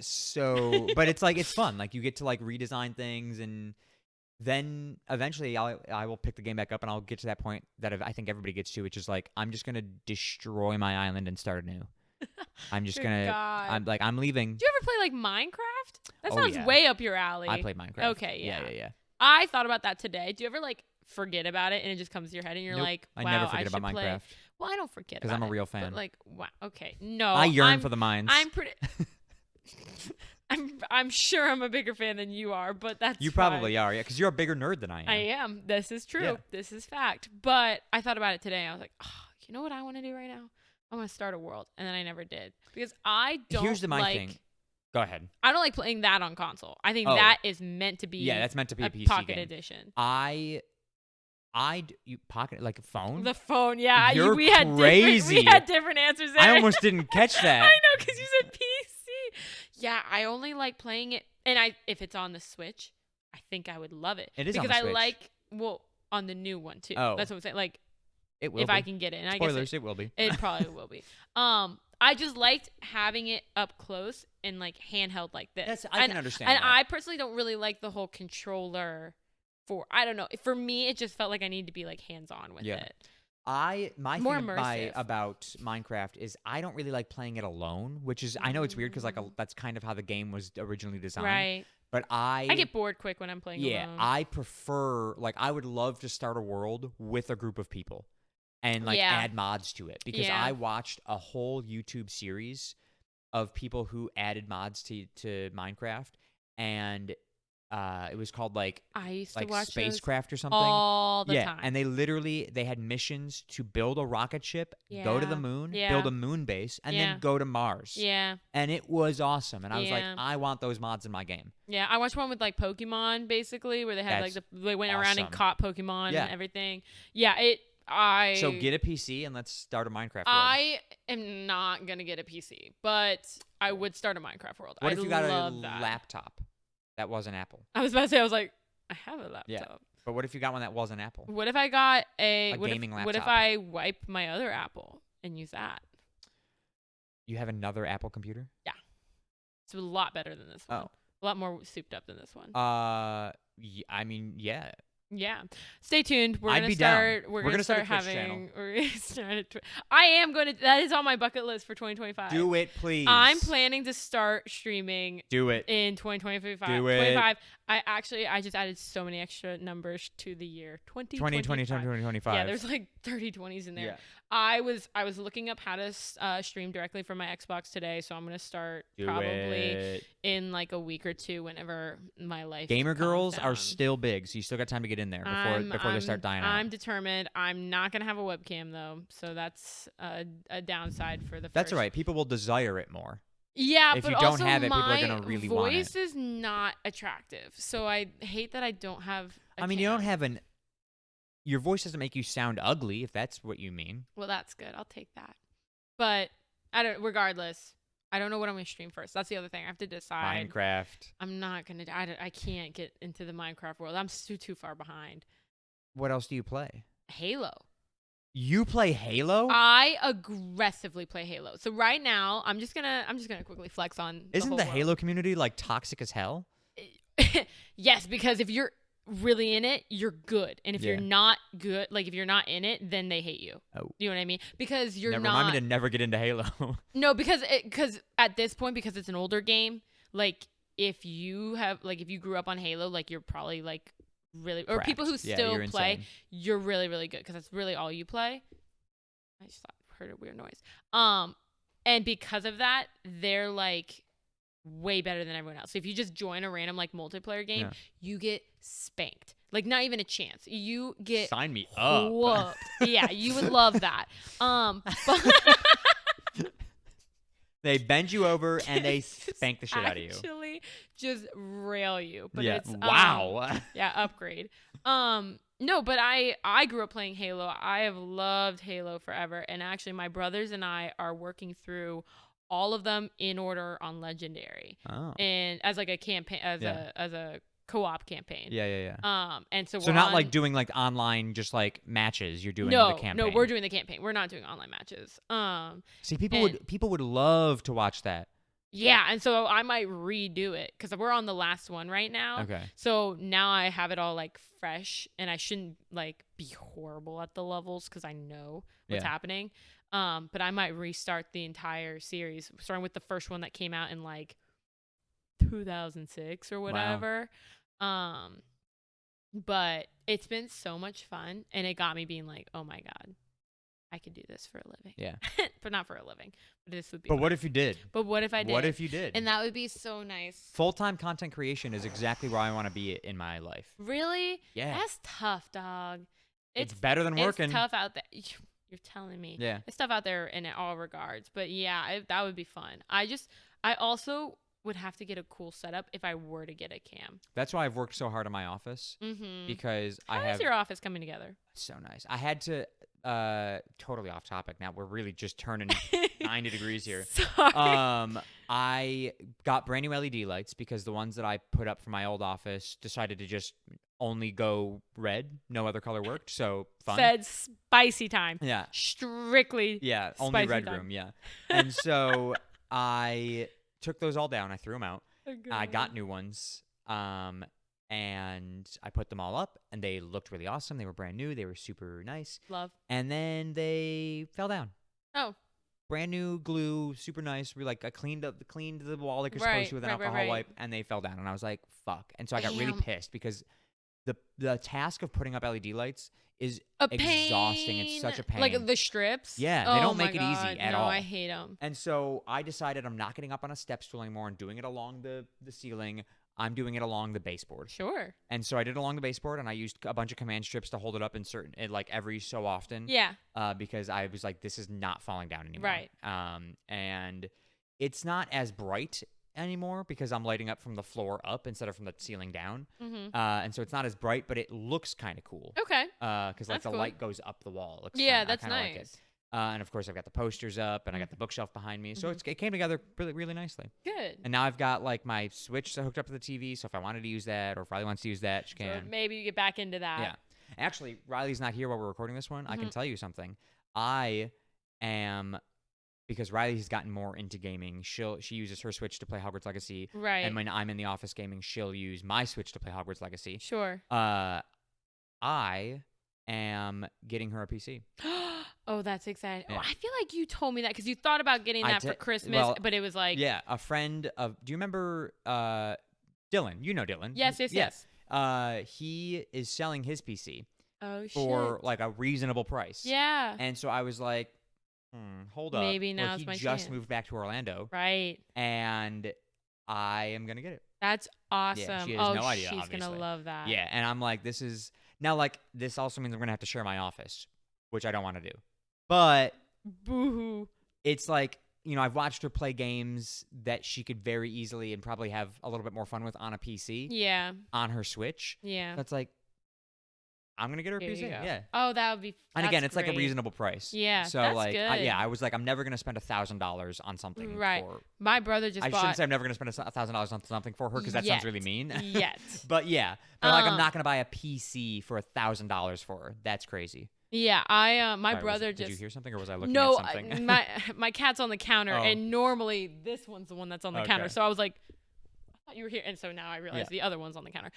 So, but it's like it's fun. Like you get to like redesign things, and then eventually I will pick the game back up, and I'll get to that point that I think everybody gets to, which is like I'm just gonna destroy my island and start anew. I'm just Good gonna. God. I'm leaving. Do you ever play like Minecraft? That Oh, sounds yeah. way up your alley. I played Minecraft. Okay, yeah. Yeah. I thought about that today. Do you ever like forget about it and it just comes to your head and you're Nope, like, wow, I never forget should about play. Minecraft Well, I don't forget because about I'm a it, real but, fan. like, wow, okay, no, I yearn I'm- for the mines. I'm pretty. I'm sure I'm a bigger fan than you are, but that's You fine. probably are, yeah, because you're a bigger nerd than I am. I am. This is true. Yeah. This is fact. But I thought about it today. I was like, oh, you know what I want to do right now? I want to start a world, and then I never did because I don't. Here's my like, thing. Go ahead. I don't like playing that on console. I think Oh. that is meant to be. Yeah, that's meant to be a PC pocket game. edition. You pocket like a phone? The phone, yeah. You're we had crazy. We had different answers there. I almost didn't catch that. I know because you said PC. Yeah, I only like playing it, and if it's on the Switch, I think I would love it. It is on because the I Switch. like on the new one too. Oh. That's what I'm saying. Like It will if be. I can get it. And Spoilers, it will be. It probably will be. I just liked having it up close and like handheld like this. I can understand And that. I personally don't really like the whole controller I don't know. For me, it just felt like I needed to be like hands-on with it. My More thing immersive. about Minecraft is I don't really like playing it alone, which is I know it's weird because that's kind of how the game was originally designed. Right. But I get bored quick when I'm playing alone. I prefer I would love to start a world with a group of people and add mods to it because I watched a whole YouTube series of people who added mods to Minecraft, and it was called I used to watch Spacecraft or something all the time. And they had missions to build a rocket ship, go to the moon, build a moon base, and then go to Mars. Yeah. And it was awesome. And I was like, I want those mods in my game. Yeah, I watched one with Pokemon basically, where they had they went around and caught Pokemon and everything. Yeah, So get a PC and let's start a Minecraft world. I am not gonna get a PC, but I would start a Minecraft world. What if you got a laptop that wasn't Apple? I was about to say, I have a laptop. Yeah. But what if you got one that wasn't Apple? What if I got a gaming laptop? What if I wipe my other Apple and use that? You have another Apple computer? Yeah. It's a lot better than this one. A lot more souped up than this one. I mean, yeah. Yeah. Stay tuned. We're I'd gonna be start. down. We're gonna gonna start start a Twitch having. We're gonna start I am going to. That is on my bucket list for 2025. Do it, please. I'm planning to start streaming. Do it in 2025. Do it. 25. I just added so many extra numbers to the year 2025. Yeah, there's like 30 20s in there. Yeah. I was looking up how to stream directly from my Xbox today, so I'm gonna start probably in like a week or two whenever my life. Gamer girls down. are still big, so you still got time to get in there before they start dying out. I'm determined. I'm not gonna have a webcam though, so that's a downside for the. That's all right. People will desire it more. Yeah, if but you don't also have it, people are gonna really want it. My voice is not attractive, so I hate that I don't have. You don't have an. Your voice doesn't make you sound ugly, if that's what you mean. Well, that's good. I'll take that. But regardless, I don't know what I'm gonna stream first. That's the other thing. I have to decide. Minecraft. I'm not gonna. I can't get into the Minecraft world. I'm too far behind. What else do you play? Halo. You play Halo? I aggressively play Halo. So right now, I'm just gonna quickly flex on. Isn't the Halo community toxic as hell? Yes, because if you're really in it, you're good, and if you're not good, if you're not in it, then they hate you. Oh, you know what I mean? Because you're not. Remind me to never get into Halo. No, because at this point, because it's an older game, if you grew up on Halo, you're probably really, or people who still play, you're really, really good because that's really all you play. I just heard a weird noise. And because of that, they're way better than everyone else. So if you just join a random multiplayer game, you get spanked. Not even a chance. You get sign me up. Whooped. Yeah, you would love that. But they bend you over and they spank the shit out of you. Actually, just rail you. But yeah. it's wow. Yeah, upgrade. No, but I grew up playing Halo. I have loved Halo forever, and actually, my brothers and I are working through all of them in order on Legendary, and as a campaign, as a co-op campaign. Yeah. And so we're not doing online, just matches. You're doing the campaign. No, we're doing the campaign. We're not doing online matches. See, people would love to watch that. Yeah, and so I might redo it because we're on the last one right now. Okay. So now I have it all fresh, and I shouldn't be horrible at the levels because I know what's happening. But I might restart the entire series, starting with the first one that came out in 2006 or whatever. Wow. But it's been so much fun, and it got me being oh my God, I could do this for a living. Yeah. But not for a living. But this would be But fun. what if you did? But what if I did? What if you did? And that would be so nice. Full-time content creation is exactly where I want to be in my life. Really? Yeah. That's tough, dog. It's better than working. It's tough out there. You're telling me. Yeah. It's tough out there in all regards. But yeah, that would be fun. I also would have to get a cool setup if I were to get a cam. That's why I've worked so hard on my office. Mm-hmm. Because How's your office coming together? So nice. I had to totally off topic now. We're really just turning 90 degrees here. Sorry. I got brand new LED lights because the ones that I put up for my old office decided to just only go red. No other color worked. So fun. Said spicy time. Yeah. Strictly. Yeah. Only spicy red time. room. Yeah. And so I took those all down. I threw them out. I got new ones. And I put them all up, and they looked really awesome. They were brand new. They were super nice. Love. And then they fell down. Oh. Brand new glue, super nice. I cleaned the wall like you're supposed to with an alcohol wipe, and they fell down. And I was like, "Fuck!" And so I got really pissed because the task of putting up LED lights is exhausting. It's such a pain. Like the strips. Yeah, they don't make it easy at all. I hate them. And so I decided I'm not getting up on a step stool anymore and doing it along the ceiling. I'm doing it along the baseboard. Sure. And so I did it along the baseboard, and I used a bunch of command strips to hold it up like every so often. Yeah. Because I was like, this is not falling down anymore. Right. And it's not as bright anymore because I'm lighting up from the floor up instead of from the ceiling down. Mm-hmm. And so it's not as bright, but it looks kind of cool. Okay. Because like the light goes up the wall. It looks that's nice. Like it. And of course, I've got the posters up, and I got the bookshelf behind me. So it came together really, really nicely. Good. And now I've got like my Switch hooked up to the TV. So if I wanted to use that, or if Riley wants to use that, she can. So maybe you get back into that. Yeah. Actually, Riley's not here while we're recording this one. I can tell you something. I am, because Riley's gotten more into gaming. She uses her Switch to play Hogwarts Legacy. Right. And when I'm in the office gaming, she'll use my Switch to play Hogwarts Legacy. Sure. I am getting her a PC. Oh, that's exciting. Yeah. Oh, I feel like you told me that because you thought about getting that for Christmas, but it was like... Yeah, a friend of... Do you remember Dylan? You know Dylan. Yes. He is selling his PC for like a reasonable price. Yeah. And so I was like, hold up. Maybe now's he my just chance. moved back to Orlando. Right. And I am going to get it. That's awesome. Yeah, she has no idea, she's obviously. going to love that. Yeah, and I'm like, this is... Now, like, this also means I'm going to have to share my office, which I don't want to do. But boo-hoo. It's like, I've watched her play games that she could very easily and probably have a little bit more fun with on a PC. Yeah. On her Switch. Yeah. That's like, I'm going to get her a PC. Yeah. Oh, that would be And again, it's great. like a reasonable price. Yeah. So that's like, good. I was like, I'm never going to spend $1,000 on something. Right. My brother just bought... I shouldn't say I'm never going to spend $1,000 on something for her because that sounds really mean. Yet. But yeah. But like, I'm not going to buy a PC for $1,000 for her. That's crazy. Yeah, my brother just... Did you hear something, or was I looking at something? No, my cat's on the counter, and normally this one's the one that's on the counter. So I was like, I thought you were here, and so now I realize the other one's on the counter.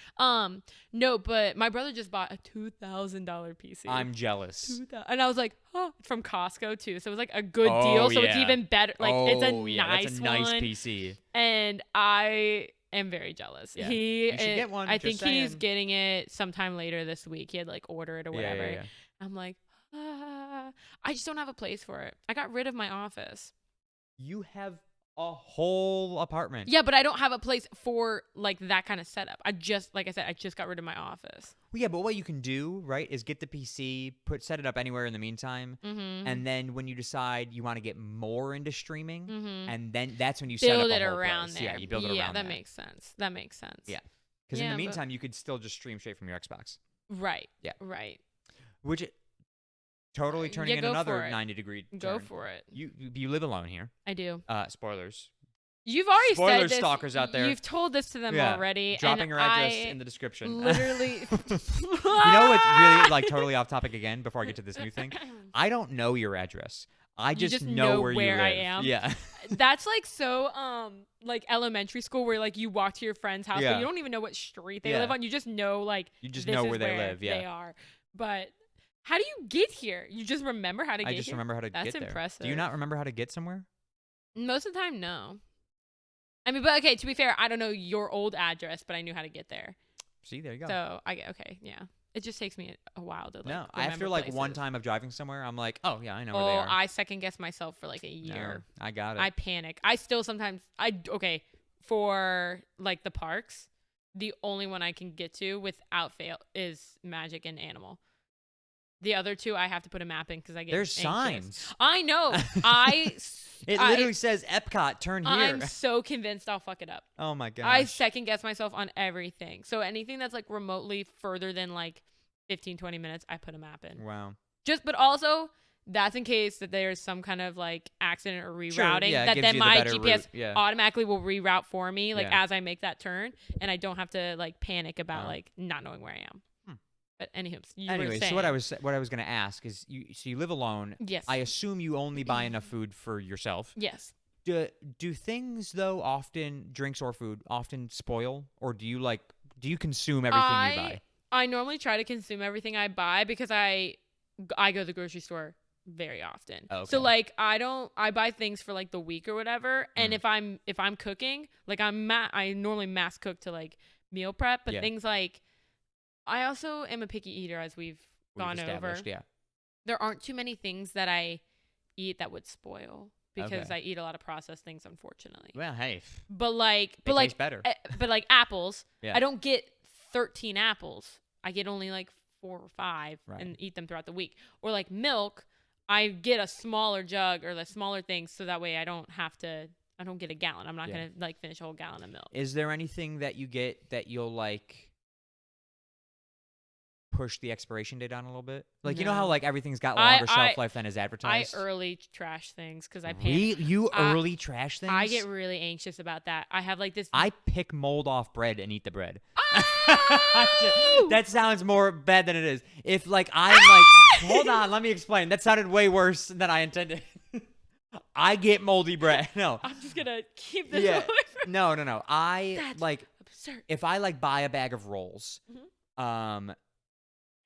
No, but my brother just bought a $2,000 PC. I'm jealous. And I was like, from Costco too. So it was like a good deal. So it's even better. Like it's a nice that's a nice one. PC. And I am very jealous. Yeah. You should get one. I think he's getting it sometime later this week. He had like ordered it or whatever. Yeah. I'm like, I just don't have a place for it. I got rid of my office. You have a whole apartment. Yeah, but I don't have a place for like that kind of setup. Like I said, I just got rid of my office. Well, yeah, but what you can do, right, is get the PC, set it up anywhere in the meantime, and then when you decide you want to get more into streaming, and then that's when you build set up it a whole around place. there. Yeah, you build it around that there. makes sense. That makes sense. Yeah, because in the meantime, you could still just stream straight from your Xbox. Right. Yeah. Right. Which totally turning in another 90-degree turn. Go for it. You live alone here. I do. Spoilers. You've already said this. Stalkers out there. You've told this to them already. Dropping her address in the description. Literally. You know what's really like totally off topic again before I get to this new thing? I don't know your address. I just know where you live. I am. Yeah. That's like so like elementary school where like you walk to your friend's house but you don't even know what street they live on. You just know like you just know where they live. Yeah. They are. But how do you get here? You just remember how to get here? I just remember how to get there. That's impressive. Do you not remember how to get somewhere? Most of the time, no. I mean, but okay, to be fair, I don't know your old address, but I knew how to get there. See, there you go. So, yeah. It just takes me a while to like No, after like one time of driving somewhere, I'm like, oh, yeah, I know where they are. I second guess myself for like a year. No, I got it. I panic. I still sometimes, for like the parks, the only one I can get to without fail is Magic and Animal. The other two, I have to put a map in because I get There's anxious. signs. I know. It literally says Epcot, turn here. I'm so convinced I'll fuck it up. Oh my gosh. I second guess myself on everything. So anything that's like remotely further than like 15, 20 minutes, I put a map in. Wow. But also that's in case that there's some kind of like accident or rerouting. Sure, yeah, it that gives then you the my better GPS route, yeah. automatically will reroute for me, like Yeah. as I make that turn, and I don't have to like panic about like not knowing where I am. But anywho, you were Anyway, saying. so what I was gonna ask is, you live alone. Yes. I assume you only buy enough food for yourself. Yes. Do things though often, drinks or food, often spoil, or do you consume everything you buy? I normally try to consume everything I buy because I go to the grocery store very often. Okay. So like I buy things for like the week or whatever, and if I'm cooking, like I normally mass cook to like meal prep, but things like I also am a picky eater, as we've gone over. Yeah. There aren't too many things that I eat that would spoil because I eat a lot of processed things, unfortunately. Well, hey. But like taste better. But like apples, Yeah. I don't get 13 apples. I get only like 4 or 5 and eat them throughout the week. Or like milk, I get a smaller jug or the smaller things so that way I don't get a gallon. I'm not going to like finish a whole gallon of milk. Is there anything that you get that you'll like push the expiration date on a little bit? Like, you know how like everything's got longer shelf life than is advertised? I early trash things because I panic. You early trash things? I get really anxious about that. I have like this. I pick mold off bread and eat the bread. Oh! That sounds more bad than it is. If like I'm like, hold on, let me explain. That sounded way worse than I intended. I get moldy bread. No. I'm just gonna keep this Yeah. away from. No. That's like absurd. if I like buy a bag of rolls,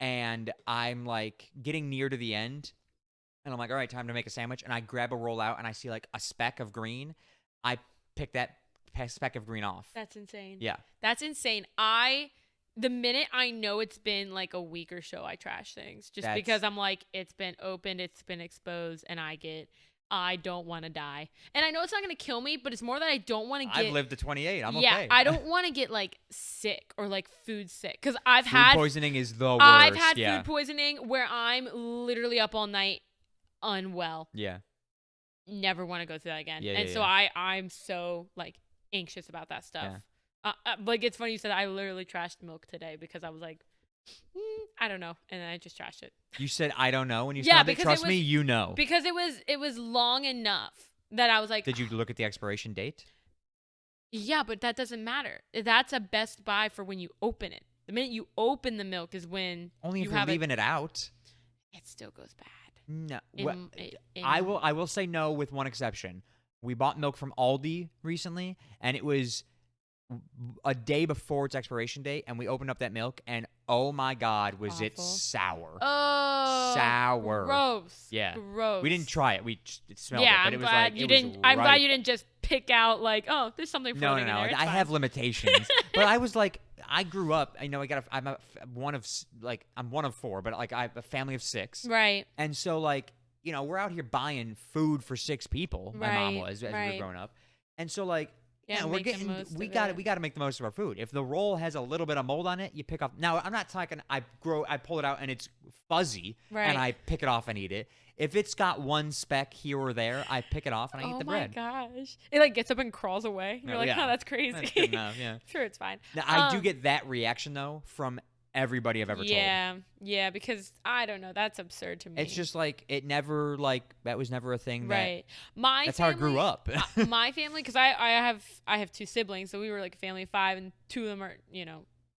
and I'm like getting near to the end, and I'm like, all right, time to make a sandwich, and I grab a roll out and I see like a speck of green, I pick that speck of green off. That's insane. Yeah. That's insane. The minute I know it's been like a week or so, I trash things just because I'm like, it's been opened, it's been exposed, and I don't want to die. And I know it's not going to kill me, but it's more that I don't want to get. I've lived to 28. I'm okay. Yeah, I don't want to get like sick or like food sick because I've food had poisoning is the worst. I've had food poisoning where I'm literally up all night unwell. Yeah. Never want to go through that again. Yeah, and yeah, so yeah. I'm so like anxious about that stuff. Like it's funny you said I literally trashed milk today because I was like, I don't know, and then I just trashed it. You said I don't know when you Yeah, said it. Trust me, you know. Because it was long enough that I was like. Did you look at the expiration date? Yeah, but that doesn't matter. That's a best buy for when you open it. The minute you open the milk is when Only if you you're have leaving it out. It still goes bad. No. I will say no with one exception. We bought milk from Aldi recently, and it was a day before its expiration date, and we opened up that milk, and oh my God, was it sour. Oh. Sour. Gross. Yeah. Gross. We didn't try it. We just smelled it. But I'm glad you didn't. I'm glad you didn't just pick out like, oh, there's something floating in there. No. I have limitations. But I was like, I grew up. I'm one of 4, but like I have a family of 6. Right. And so like, we're out here buying food for 6 people. My mom was as we were growing up, and so like. Yeah, we got to make the most of our food. If the roll has a little bit of mold on it, you pick off. Now, I'm not talking I pull it out and it's fuzzy and I pick it off and eat it. If it's got one speck here or there, I pick it off and I eat the bread. Oh my gosh. It like gets up and crawls away. You're like, "Oh, that's crazy." That's good enough, yeah. Sure, it's fine. Now, I do get that reaction though from everybody I've ever told. Yeah, because I don't know, that's absurd to me. It's just like it never that was never a thing. Right. That's how I grew up. My family, because I have 2 siblings, so we were like a family of 5, and 2 of them are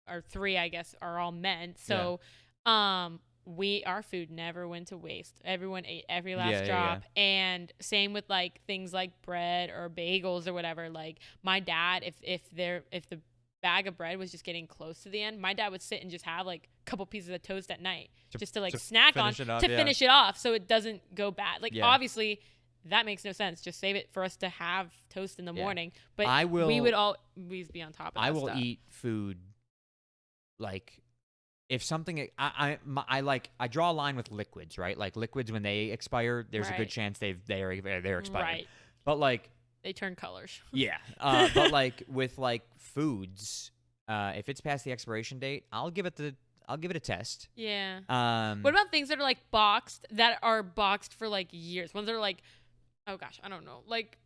or 3 I guess are all men. So, our food never went to waste. Everyone ate every last drop, and same with like things like bread or bagels or whatever. Like my dad, if the bag of bread was just getting close to the end, my dad would sit and just have like a couple pieces of toast at night just to snack on finish it off so it doesn't go bad. Like obviously that makes no sense. Just save it for us to have toast in the morning. But we would always be on top of that I will stuff. eat food like if something I draw a line with liquids, right? Like liquids when they expire, there's a good chance they're expired. Right. But like they turn colors. Yeah. But like with like foods, if it's past the expiration date, I'll give it a test. Yeah. What about things that are like boxed for like years? Ones that are like, oh gosh, I don't know. Like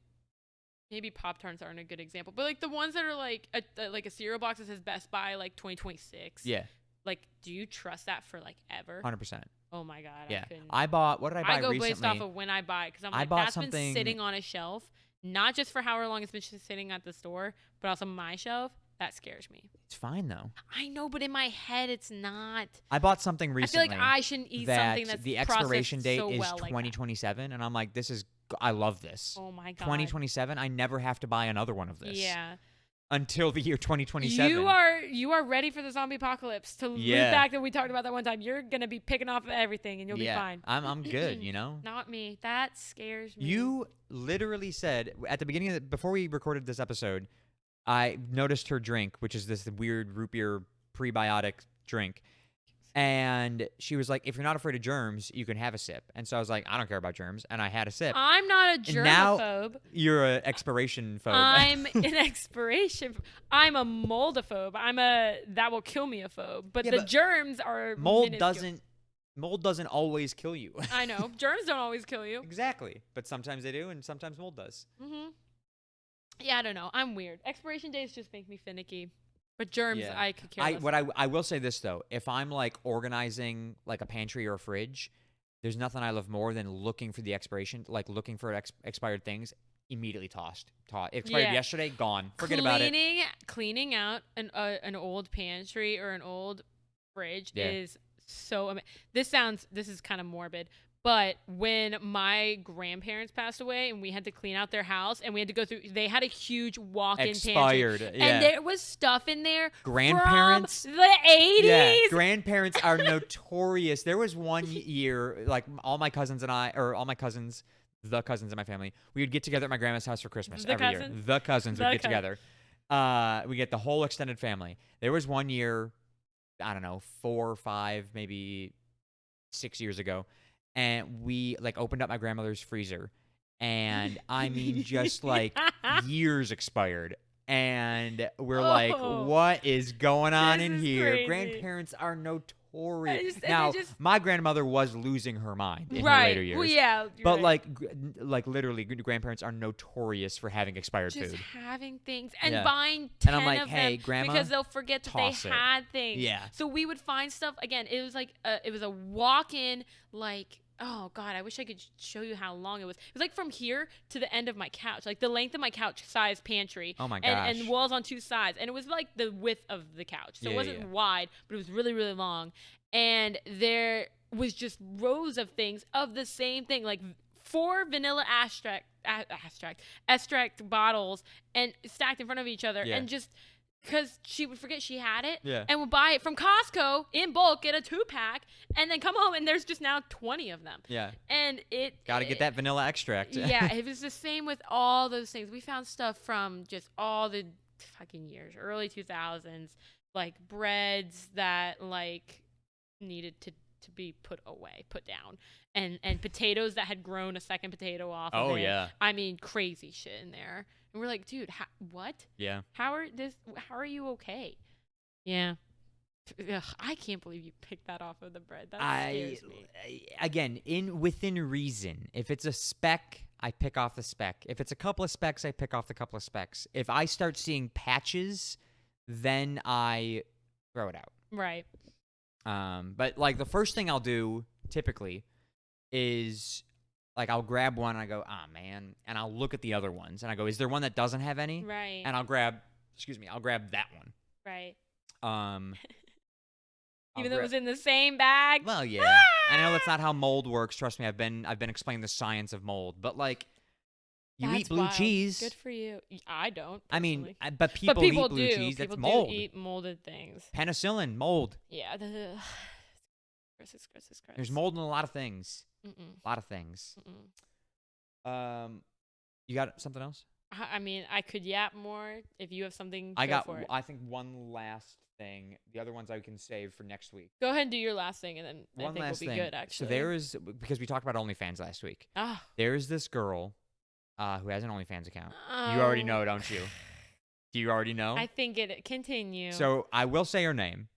maybe Pop-Tarts aren't a good example, but like the ones that are like a cereal box that says Best Buy like 2026. Yeah. Like, do you trust that for like ever? 100%. Oh my god, Yeah. I couldn't. I bought. What did I buy I go recently? based off of when I buy because I'm I like bought that's been something- sitting on a shelf, not just for however long it's been sitting at the store, but also my shelf. That scares me. It's fine though. I know, but in my head, it's not. I bought something I recently. feel like I shouldn't eat that something that's the expiration processed date so is well like that. 2027, and I'm like, this is. I love this. Oh my god. 2027. I never have to buy another one of this. Yeah. Until the year 2027. You are ready for the zombie apocalypse. To loop back that we talked about that one time. You're gonna be picking off everything and you'll be fine. I'm good. You know. Not me. That scares me. You literally said at the beginning of before we recorded this episode, I noticed her drink, which is this weird root beer prebiotic drink. And she was like, if you're not afraid of germs, you can have a sip. And so I was like, I don't care about germs. And I had a sip. I'm not a And now germaphobe. you're an expiration phobe. I'm an expiration. I'm a moldophobe. I'm a that will kill me a phobe. But the germs are mold minuscule. doesn't always kill you. I know. Germs don't always kill you. Exactly. But sometimes they do, and sometimes mold does. Mm-hmm. Yeah, I don't know. I'm weird. Expiration dates just make me finicky. But germs, I could care less. I will say this though, if I'm like organizing like a pantry or a fridge, there's nothing I love more than looking for the expiration, like looking for expired things, immediately tossed. Expired yesterday, gone. Forget about it. Cleaning out an old pantry or an old fridge is so this is kind of morbid. But when my grandparents passed away and we had to clean out their house and we had to go through, they had a huge walk-in Expired, pantry. yeah. And there was stuff in there Grandparents? from the 80s. Yeah, grandparents are notorious. There was one year, like all my cousins and I, or all my cousins, the cousins in my family, we would get together at my grandma's house for Christmas every year. The cousins would get together. We get the whole extended family. There was one year, I don't know, 4 or 5, maybe 6 years ago, and we like opened up my grandmother's freezer, and I mean just like years expired, and we're like, what is going on in here? Crazy. Grandparents are notorious. Now, my grandmother was losing her mind in her later years. Well, yeah, but like literally, grandparents are notorious for having expired just food. having things and buying 10 and I'm like, of hey, them Grandma, because they'll forget that they had things. Yeah. So we would find stuff again. It was like it was a walk-in like. Oh God, I wish I could show you how long it was. It was like from here to the end of my couch, like the length of my couch size pantry. Oh my gosh. And walls on 2 sides, and it was like the width of the couch, so it wasn't wide, but it was really, really long. And there was just rows of things of the same thing, like 4 vanilla extract bottles, and stacked in front of each other, and just. Because she would forget she had it and would buy it from Costco in bulk, get a 2-pack, and then come home and there's just now 20 of them. Yeah. And Gotta get that vanilla extract. Yeah, it was the same with all those things. We found stuff from just all the fucking years, early 2000s, like breads that like needed to be put down. And potatoes that had grown a second potato off of it. Oh, yeah. I mean, crazy shit in there. And we're like, dude, what? Yeah. How are you okay? Yeah. Ugh, I can't believe you picked that off of the bread. That scares me. Again, within reason. If it's a speck, I pick off the speck. If it's a couple of specks, I pick off the couple of specks. If I start seeing patches, then I throw it out. Right. But like the first thing I'll do typically is like I'll grab one and I go, man, and I'll look at the other ones and I go, is there one that doesn't have any? Right. And I'll grab that one. Right. Even though it was in the same bag. Well, yeah. I know that's not how mold works. Trust me, I've been explaining the science of mold. But like, you eat blue cheese. Good for you. I don't. Personally. I mean, but people eat blue cheese. That's mold. People eat molded things. Penicillin, mold. Yeah. Gross. There's mold in a lot of things. Mm-mm. A lot of things. Mm-mm. You got something else? I mean, I could yap more if you have something. I think one last thing. The other ones I can save for next week. Go ahead and do your last thing, and then I think we'll be good. Actually, so because we talked about OnlyFans last week. Ah. There's this girl who has an OnlyFans account. You already know, don't you? Do you already know? I think it. Continue. So I will say her name.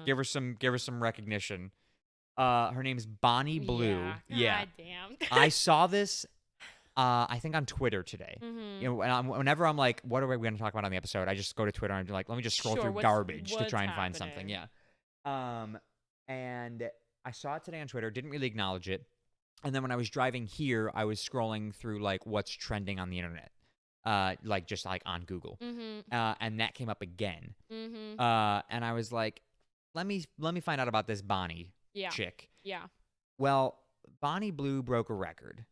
Give her some recognition. Her name's Bonnie Blue. Yeah. God damn. I saw this, I think on Twitter today. Mm-hmm. You know, whenever I'm like, what are we going to talk about on the episode? I just go to Twitter and be like, let me just scroll through garbage to try and find something. Yeah. And I saw it today on Twitter, didn't really acknowledge it. And then when I was driving here, I was scrolling through like what's trending on the internet. Like just like on Google. And that came up again. And I was like, let me find out about this Bonnie chick. Yeah. Well, Bonnie Blue broke a record.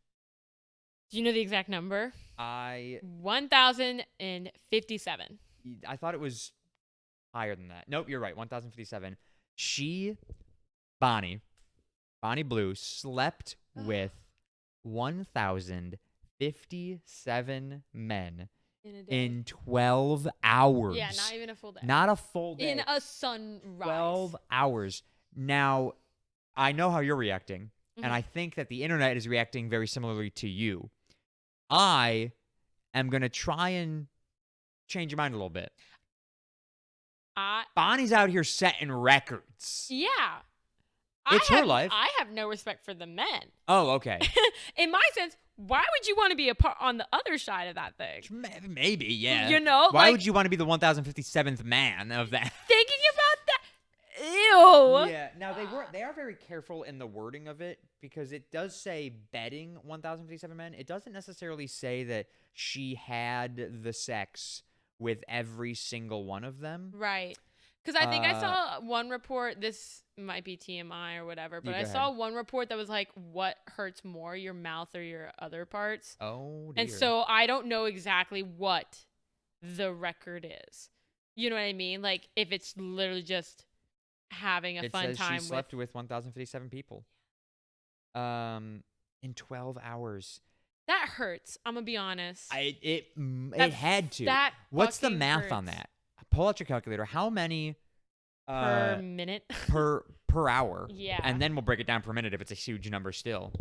Do you know the exact number? 1,057. I thought it was higher than that. Nope, you're right. 1,057. Bonnie Blue slept with 1,057 men in 12 hours. Yeah, not even a full day. Not a full day. In a sunrise. 12 hours. Now, I know how you're reacting, and I think that the internet is reacting very similarly to you. I am going to try and change your mind a little bit. Bonnie's out here setting records. Yeah. It's her life. I have no respect for the men. Oh, okay. In my sense, why would you want to be on the other side of that thing? Maybe, yeah. You know? Why would you want to be the 1,057th man of that? Thinking about that. Ew. Yeah. Now, they are very careful in the wording of it because it does say bedding 1,057 men. It doesn't necessarily say that she had the sex with every single one of them. Right. Because I think I saw one report, this might be TMI or whatever, but I saw one report that was like, what hurts more, your mouth or your other parts? Oh, dear. And so I don't know exactly what the record is. You know what I mean? Like, if it's literally just having a fun time. She slept with 1,057 people in 12 hours. That hurts. I'm going to be honest. It had to. What's the math on that? Pull out your calculator. How many per minute? per hour? Yeah. And then we'll break it down per minute if it's a huge number still.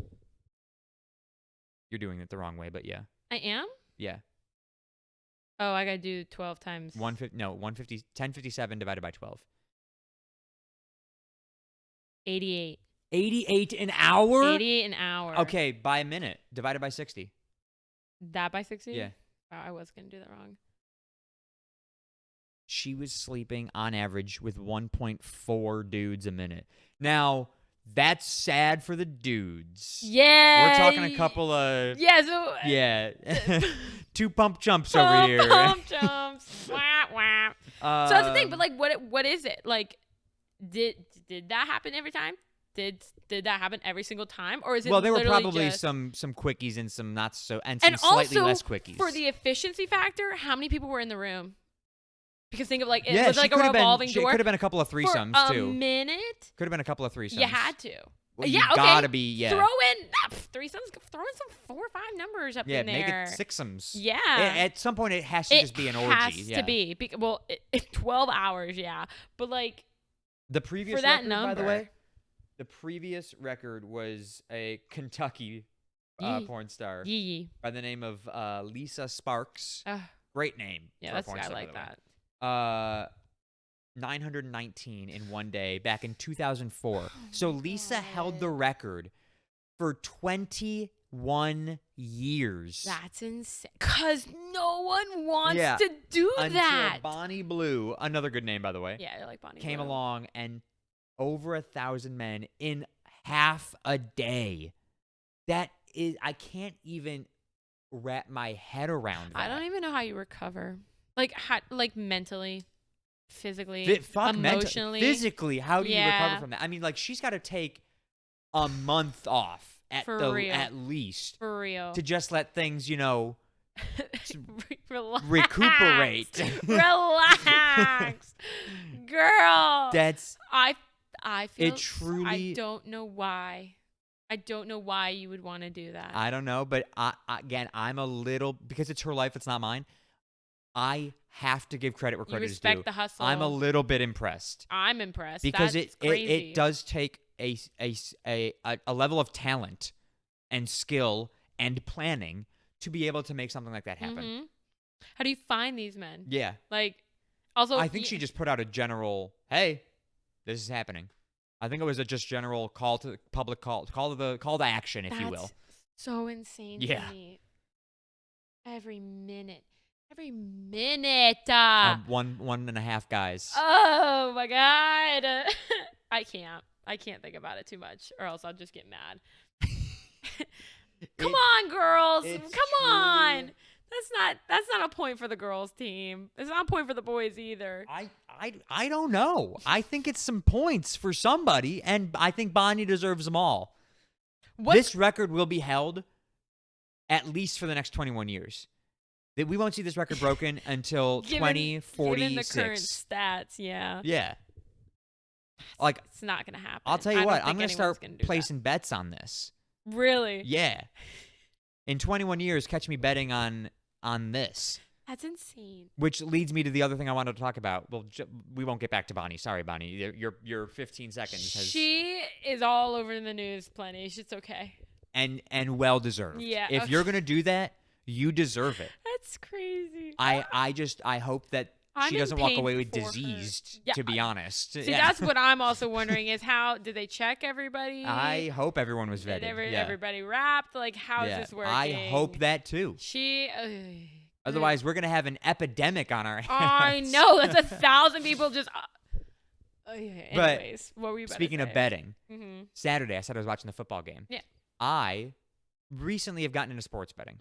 You're doing it the wrong way, but yeah. I am? Yeah. Oh, I got to do 12 times. 1057 divided by 12. 88. 88 an hour? 88 an hour. Okay, by a minute. Divided by 60. That by 60? Yeah. Wow, I was going to do that wrong. She was sleeping on average with 1.4 dudes a minute. Now, that's sad for the dudes. Yeah. We're talking a couple of... Yeah, so... Yeah. 2 pump jumps over here. Pump jumps. Wah, wah. So that's the thing, but like, what is it? Like, did that happen every time? Did that happen every single time? Or is it there were probably just... some quickies and some not so... And some slightly less quickies. For the efficiency factor, how many people were in the room? Because think of like, it was like a revolving door. It could have been a couple of threesomes, too. For a minute? Could have been a couple of threesomes. You had to. Well, yeah, you okay. gotta be, yeah. Throw in threesomes, throw in some 4 or 5 numbers up in there. Yeah, make it sixsomes. Yeah. At some point, it has to just be an orgy. It has to be. Well, 12 hours, yeah. But like, the previous for that record, number, by the way, the previous record was a Kentucky porn star by the name of Lisa Sparks. Great name. Yeah, for a porn I star, like that. 919 in one day back in 2004. So Lisa held the record for 21 years. That's insane. Because no one wants to do until that. Bonnie Blue, another good name, by the way. Yeah, I like Bonnie came Blue. along and over 1,000 men in half a day. That is, I can't even wrap my head around that. I don't even know how you recover. Like, mentally, physically, emotionally. Physically, how do you recover from that? I mean, like, she's got to take a month off at least. For real. To just let things, Relax. recuperate. Relax. Girl. That's... I feel... It truly... I don't know why. I don't know why you would want to do that. I don't know, but again, I'm a little... Because it's her life, it's not mine. I have to give credit where credit is due. You respect the hustle. I'm a little bit impressed. I'm impressed. Because That's it crazy. it does take a level of talent and skill and planning to be able to make something like that happen. Mm-hmm. How do you find these men? Yeah. Like, also... I think she just put out a general, hey, this is happening. I think it was a just general call to public call to action, if you will. That's so insane to me. Every minute. 1.5 guys. Oh my God. I can't. I can't think about it too much, or else I'll just get mad. Come on, girls. Come on. That's not a point for the girls team. It's not a point for the boys either. I don't know. I think it's some points for somebody, and I think Bonnie deserves them all. This record will be held at least for the next 21 years. We won't see this record broken until 2046. Given the current stats, yeah. Yeah. Like, it's not going to happen. I'll tell you what, I'm going to start placing bets on this. Really? Yeah. In 21 years, catch me betting on this. That's insane. Which leads me to the other thing I wanted to talk about. Well, we won't get back to Bonnie. Sorry, Bonnie. Your 15 seconds She is all over the news plenty. It's okay. And well deserved. Yeah. If you're going to do that, you deserve it. That's crazy. I hope that she doesn't walk away with diseased, to be honest. See, that's what I'm also wondering is how did they check everybody? I hope everyone was vetted. Everybody wrapped? Like, how is this working? I hope that too. Otherwise, we're going to have an epidemic on our hands. I know. That's 1,000 people just... anyways, what were you about speaking to say? of betting, Saturday, I said I was watching the football game. Yeah. I recently have gotten into sports betting.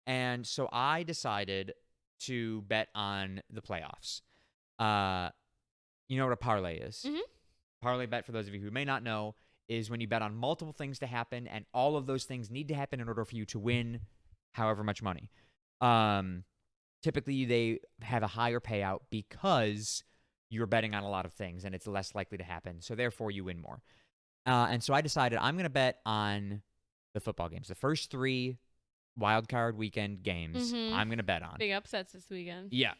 And so I decided to bet on the playoffs. You know what a parlay is? Parlay bet, for those of you who may not know, is when you bet on multiple things to happen, and all of those things need to happen in order for you to win however much money. Typically, they have a higher payout because you're betting on a lot of things, and it's less likely to happen. So therefore, you win more. And so I decided I'm going to bet on the football games. The first 3 wild card weekend games, I'm going to bet on. Big upsets this weekend. Yeah.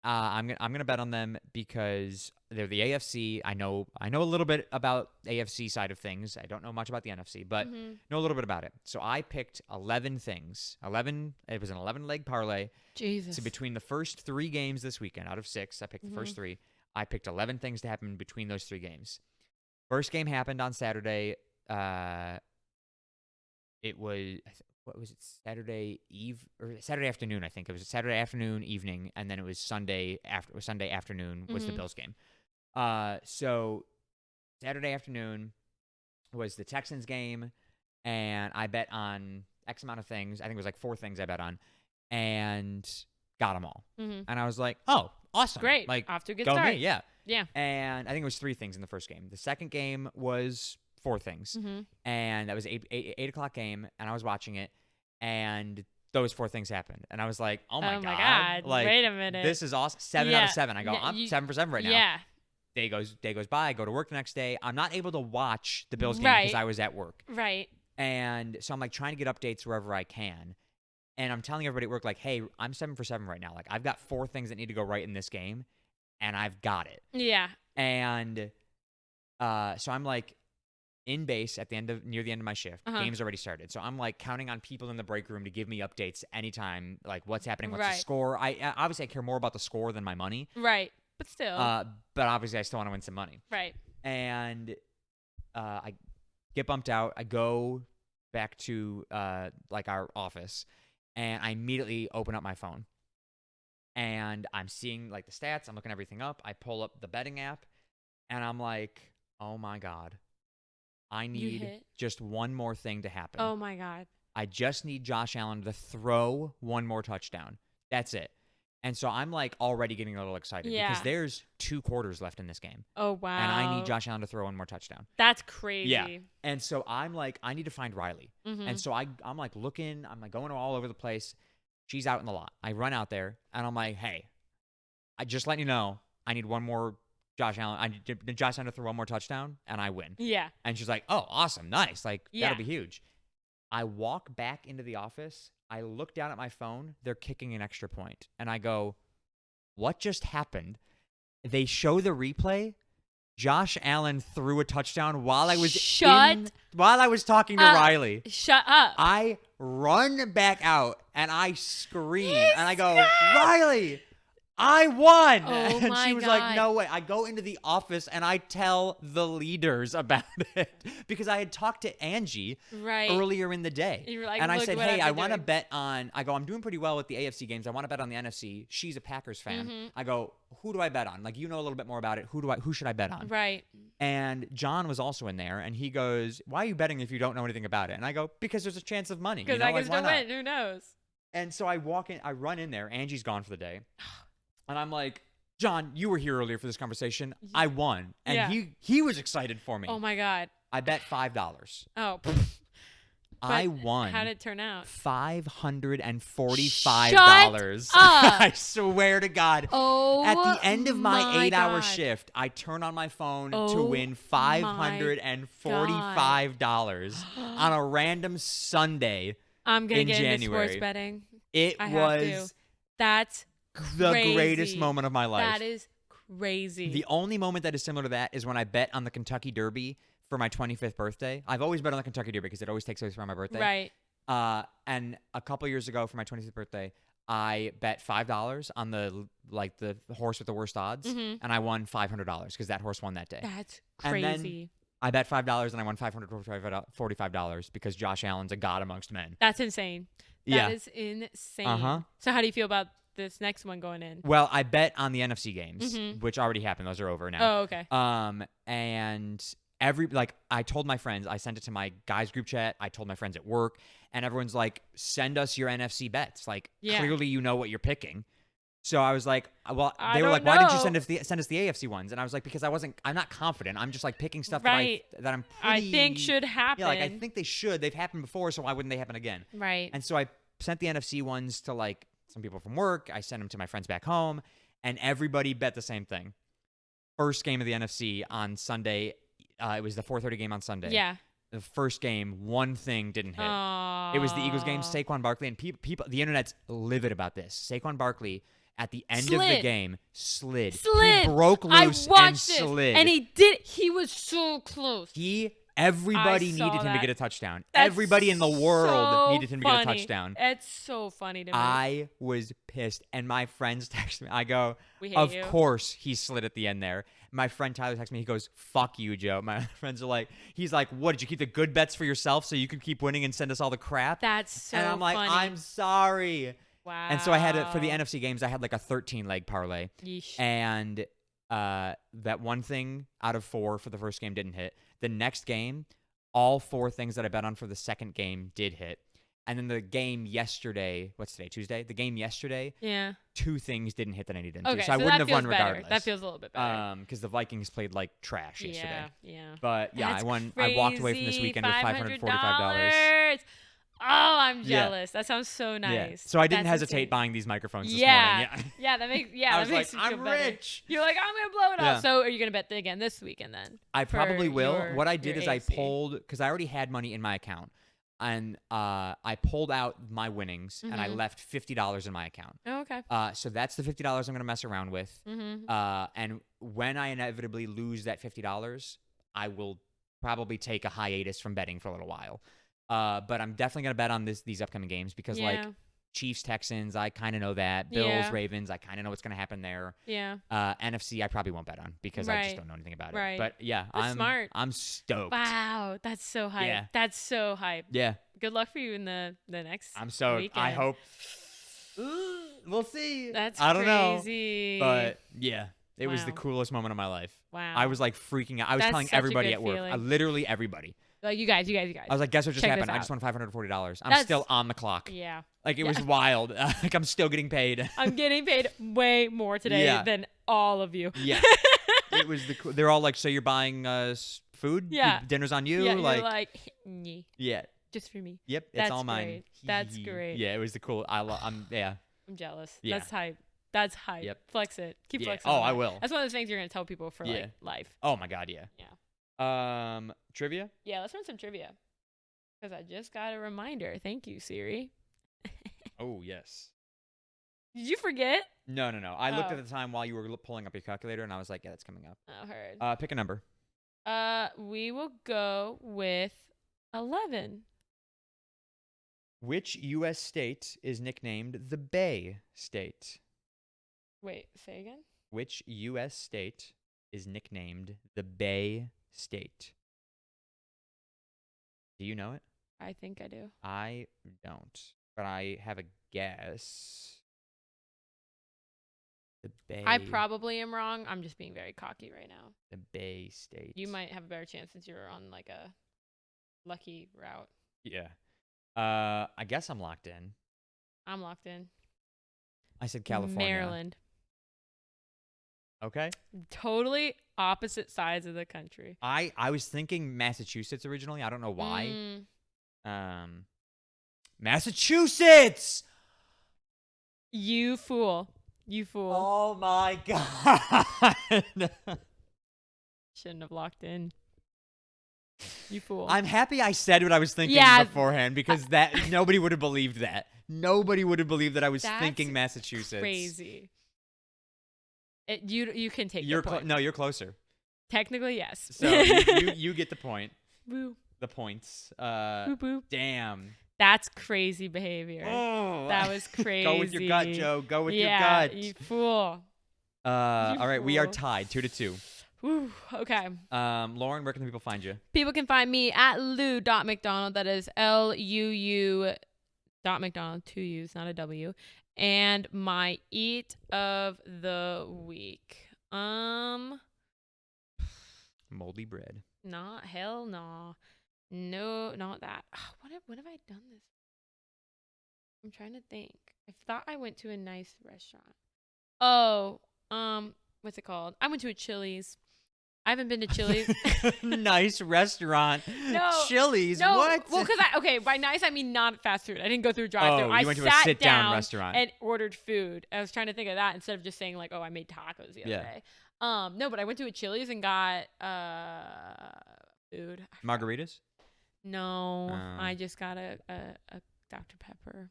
I'm gonna bet on them because they're the AFC. I know a little bit about AFC side of things. I don't know much about the NFC, but know a little bit about it. So I picked 11 things. It was an 11-leg parlay. Jesus. So between the first 3 games this weekend, out of 6, I picked the first 3. I picked 11 things to happen between those 3 games. First game happened on Saturday. It was what was it? Saturday afternoon, I think. It was a Saturday afternoon, evening, and then it was Sunday afternoon was the Bills game. So Saturday afternoon was the Texans game, and I bet on X amount of things. I think it was like 4 things I bet on, and got them all. And I was like, oh, awesome. Great. Like, off to a good go start. me, yeah. Yeah. And I think it was 3 things in the first game. The second game was 4 things. And that was 8 o'clock game, and I was watching it, and those 4 things happened. And I was like, oh my God. Like, wait a minute. This is awesome. 7 out of 7. I go, I'm 7 for 7 right now. Yeah. Day goes by. I go to work the next day. I'm not able to watch the Bills game because I was at work. Right. And so I'm like trying to get updates wherever I can. And I'm telling everybody at work, like, hey, I'm 7 for 7 right now. Like, I've got 4 things that need to go right in this game, and I've got it. Yeah. And so I'm like in base near the end of my shift. Game's already started. So I'm like counting on people in the break room to give me updates anytime, like what's happening, what's the score. I obviously I care more about the score than my money. Right. But still. But obviously I still want to win some money. Right. And I get bumped out. I go back to like our office, and I immediately open up my phone. And I'm seeing like the stats. I'm looking everything up. I pull up the betting app, and I'm like, oh my God. I need just one more thing to happen. Oh my God. I just need Josh Allen to throw one more touchdown. That's it. And so I'm like already getting a little excited because there's 2 quarters left in this game. Oh, wow. And I need Josh Allen to throw one more touchdown. That's crazy. Yeah. And so I'm like, I need to find Riley. And so I'm like looking, I'm like going all over the place. She's out in the lot. I run out there, and I'm like, hey, I just let you know, I need one more Josh Allen. I need Josh Allen to throw one more touchdown, and I win. Yeah. And she's like, oh, awesome. Nice. Like, that'll be huge. I walk back into the office. I look down at my phone. They're kicking an extra point. And I go, what just happened? They show the replay. Josh Allen threw a touchdown while I was talking to Riley. Shut up. I run back out, and I scream. And I go, Riley, I won. Oh And my she was God. like, no way. I go into the office and I tell the leaders about it because I had talked to Angie Right. earlier in the day. You were like, and I "Look said, what hey, I've I been want to doing." bet on, I go, I'm doing pretty well with the AFC games. I want to bet on the NFC. She's a Packers fan. Mm-hmm. I go, who do I bet on? Like, you know a little bit more about it. Who should I bet on? Right. And John was also in there, and he goes, why are you betting if you don't know anything about it? And I go, because there's a chance of money. Because You know, I like, can why still not? win. Who knows? And so I run in there. Angie's gone for the day. And I'm like, John, you were here earlier for this conversation. I won. And Yeah. he was excited for me. Oh my God. I bet $5. Oh. I But won. How did it turn out? $545. Shut up. I swear to God. Oh, At the end of my 8-hour God. shift, I turn on my phone to Oh win my $545 on a random Sunday. I'm gonna in get into January. sports betting. It I have was to. That's the crazy. greatest moment of my life. That is crazy. The only moment that is similar to that is when I bet on the Kentucky Derby for my 25th birthday. I've always bet on the Kentucky Derby because it always takes place around my birthday. Right. And a couple years ago for my 25th birthday, I bet $5 on the horse with the worst odds, Mhm. and I won $500 because that horse won that day. That's And then crazy. I bet $5 and I won $545 because Josh Allen's a god amongst men. That's insane. Yeah. That is insane. Uh-huh. So how do you feel about this next one going in? Well, I bet on the NFC games, Mhm. which already happened. Those are over now. Oh, okay. And I told my friends, I sent it to my guys group chat. I told my friends at work, and everyone's like, send us your NFC bets. Like, Yeah. clearly you know what you're picking. So I was like, well, I they were don't like, why didn't you know. send us the AFC ones? And I was like, because I'm not confident. I'm just like picking stuff Right. that I'm I pretty, think should happen. Yeah, like I think they should. They've happened before, so why wouldn't they happen again? Right. And so I sent the NFC ones to like some people from work. I sent them to my friends back home, and everybody bet the same thing. First game of the NFC on Sunday. It was the 4:30 game on Sunday. Yeah. The first game, one thing didn't hit. It was the Eagles game. Saquon Barkley, and people, the internet's livid about this. Saquon Barkley at the end of the game slid. He broke loose I watched and this, slid. and he did. He was so close. Everybody I saw needed him to that. get a touchdown. That's Everybody in the world so needed him to get a funny. touchdown. It's so funny to me. I was pissed, and my friends texted me. I go, We hate of you." course he slid at the end there. My friend Tyler texted me. He goes, fuck you, Joe. My friends are like, he's like, what, did you keep the good bets for yourself so you could keep winning and send us all the crap? That's so and I'm like, funny. I'm sorry. Wow. And so I had for the NFC games, I had like a 13-leg parlay. Yeesh. And that one thing out of 4 for the first game didn't hit. The next game, all 4 things that I bet on for the second game did hit. And then the game yesterday, what's today, Tuesday? The game yesterday, Yeah. 2 things didn't hit that I needed Okay, to. So I wouldn't have that won feels better. regardless. That feels a little bit better. Because the Vikings played like trash yesterday. Yeah. But yeah, That's I won. I walked away from this crazy. weekend with $545. $545. Oh, I'm Yeah. jealous. That sounds so nice. Yeah. So I didn't That's hesitate insane. buying these microphones this Yeah. morning. Yeah, that makes I that was makes like, me feel I'm better. rich. You're like, I'm gonna blow it Yeah. up. So are you gonna bet again this weekend then? I probably for will. your- What I did your is I AFC? pulled, because I already had money in my account, and I pulled out my winnings, and I Mhm. left $50 in my account. Oh, okay. So that's the $50 I'm going to mess around with. Mm-hmm. And when I inevitably lose that $50, I will probably take a hiatus from betting for a little while. But I'm definitely going to bet on these upcoming games because, like, Chiefs, Texans, I kind of know that. Bills, Yeah. Ravens, I kind of know what's going to happen there. Yeah. NFC, I probably won't bet on because I just Right. don't know anything about it. Right. But yeah, That's I'm smart. I'm stoked. Wow, that's so hype. Yeah. That's so hype. Yeah, Good luck for you in the next. I'm stoked. I weekend. hope. We'll see. That's I don't crazy. know. But yeah, it was the Wow. coolest moment of my life. Wow. I was like freaking out. I was That's telling such a everybody good at work. feeling. Literally everybody. like you guys. I was like, guess what just Check happened? this I just won $540. I'm That's- still on the clock. Yeah. Like it Yeah. was wild. Like I'm still getting paid. I'm getting paid way more today Yeah. than all of you. Yeah. It was they're all like, so you're buying food? Yeah. Dinner's on you? Yeah, like, you're like, "Nyeh, yeah. just for me. Yep. It's That's all mine. great. That's great. Yeah. It was the cool. I'm yeah. I'm jealous. Yeah. That's hype. That's hype. Yep. Flex it. Keep Yeah. flexing. Oh, on I that. will. That's one of the things you're gonna tell people for Yeah. like life. Oh my God. Yeah. Yeah. Trivia? Yeah. Let's run some trivia. Because I just got a reminder. Thank you, Siri. Oh yes. Did you forget? No. I looked Oh. at the time while you were pulling up your calculator, and I was like, yeah, that's coming up. Oh, heard. Pick a number. We will go with 11. Which U.S. state is nicknamed the Bay State? Wait, say again? Which U.S. state is nicknamed the Bay State? Do you know it? I think I do. I don't, but I have a guess. The Bay. I probably am wrong. I'm just being very cocky right now. The Bay State. You might have a better chance since you're on like a lucky route. Yeah. I guess I'm locked in. I'm locked in. I said California. Maryland. Okay. Totally opposite sides of the country. I was thinking Massachusetts originally. I don't know why. Massachusetts. You fool. You fool. Oh my god. Shouldn't have locked in. You fool. I'm happy I said what I was thinking beforehand because that nobody would have believed that. Nobody would have believed that I was thinking Massachusetts. Crazy. You can take your the point. No, you're closer. Technically, yes. So you get the point. Woo. The points. Boop, boop. Damn. That's crazy behavior. Oh, that was crazy. Go with your gut, Joe. Go with your gut. You fool. All right, we are tied 2-2. Whew, okay. Lauren, where can the people find you? People can find me at lou.mcdonald. That is LUU.McDonald. 2 U's, not a W. And my eat of the week. Moldy bread. Not hell no. No, not that. What have I done this? I'm trying to think. I thought I went to a nice restaurant. Oh, what's it called? I went to a Chili's. I haven't been to Chili's. Nice restaurant. No. Chili's? No. What? Well, because by nice I mean not fast food. I didn't go through a drive-thru. Oh, you went to a sit-down restaurant and ordered food. I was trying to think of that instead of just saying like, oh, I made tacos the other day. No, but I went to a Chili's and got food. Margaritas? No, I just got a Dr. Pepper.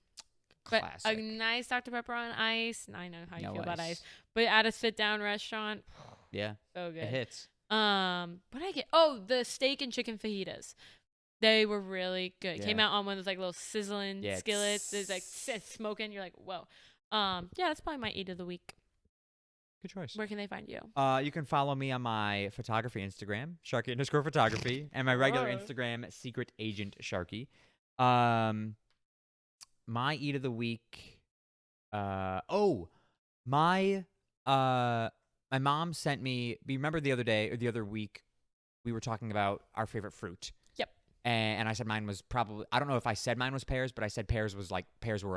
Classic. But a nice Dr. Pepper on ice. I know how you feel about ice. ice. But at a sit-down restaurant, yeah, so good. It hits. What did I get? Oh, the steak and chicken fajitas. They were really good. Yeah. Came out on one of those like little sizzling skillets. There's like smoking. You're like, whoa. Yeah, that's probably my eat of the week. Good choice. Where can they find you? You can follow me on my photography Instagram, Sharky_photography, and my regular Instagram, Secret Agent Sharky. My eat of the week. My mom sent me. Remember the other day or the other week, we were talking about our favorite fruit. Yep. And I said mine was probably. I don't know if I said mine was pears, but I said pears were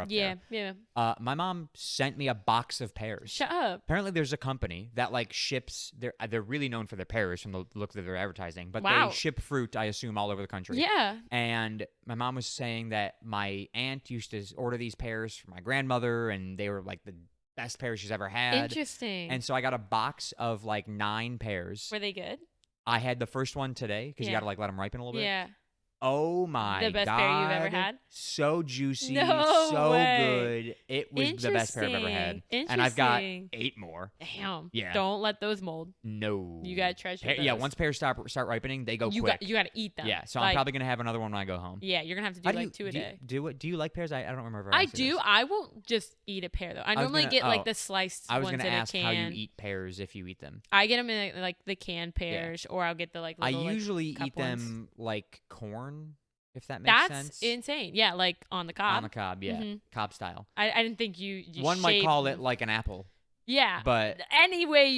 up there. Yeah. My mom sent me a box of pears. Shut up. Apparently, there's a company that like ships. They're really known for their pears from the look of their advertising, but they ship fruit, I assume, all over the country. Yeah. And my mom was saying that my aunt used to order these pears for my grandmother, and they were like the best pears she's ever had. Interesting. And so I got a box of like 9 pears. Were they good? I had the first one today because you got to like let them ripen a little bit. Yeah. Oh my god. The best pear you've ever had? So juicy, No so way. good. It was the best pear I've ever had. And I've got 8 more. Damn. Yeah. Don't let those mold. No. You got to treasure those. Yeah, once pears start ripening, they go quick. You got to eat them. Yeah, so I'm probably going to have another one when I go home. Yeah, you're going to have to do 2 a day. Do you like pears? I don't remember. I do. This. I won't just eat a pear though. I normally get like the sliced ones in a can. I was going to ask how you eat pears if you eat them. I get them in like the canned pears, or I'll get the like little, I usually eat them like corn. If that makes sense. That's insane. Yeah, like on the cob. On the cob, yeah. Mm-hmm. Cob style. I didn't think you one might call it like an apple. Yeah. But anyway,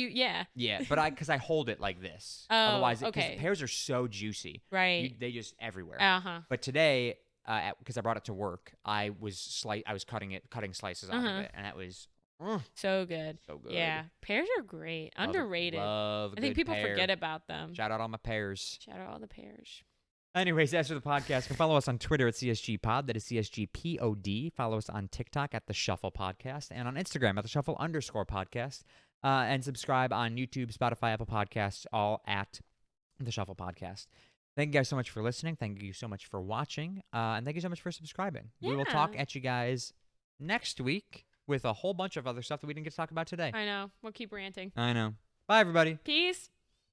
Yeah, but because I hold it like this. Oh, otherwise, okay. Pears are so juicy. Right. They just everywhere. Uh-huh. But today, because I brought it to work, I was cutting slices off of it, and that was so good. So good. Yeah. Pears are great. Underrated. Love I think people pear. forget about them. Shout out all my pears. Shout out all the pears. Anyways, that's for the podcast. You can follow us on Twitter at CSGPod. That is CSGPOD. Follow us on TikTok at The Shuffle Podcast and on Instagram at The Shuffle_podcast. And subscribe on YouTube, Spotify, Apple Podcasts, all at The Shuffle Podcast. Thank you guys so much for listening. Thank you so much for watching. And thank you so much for subscribing. Yeah. We will talk at you guys next week with a whole bunch of other stuff that we didn't get to talk about today. I know. We'll keep ranting. I know. Bye, everybody. Peace.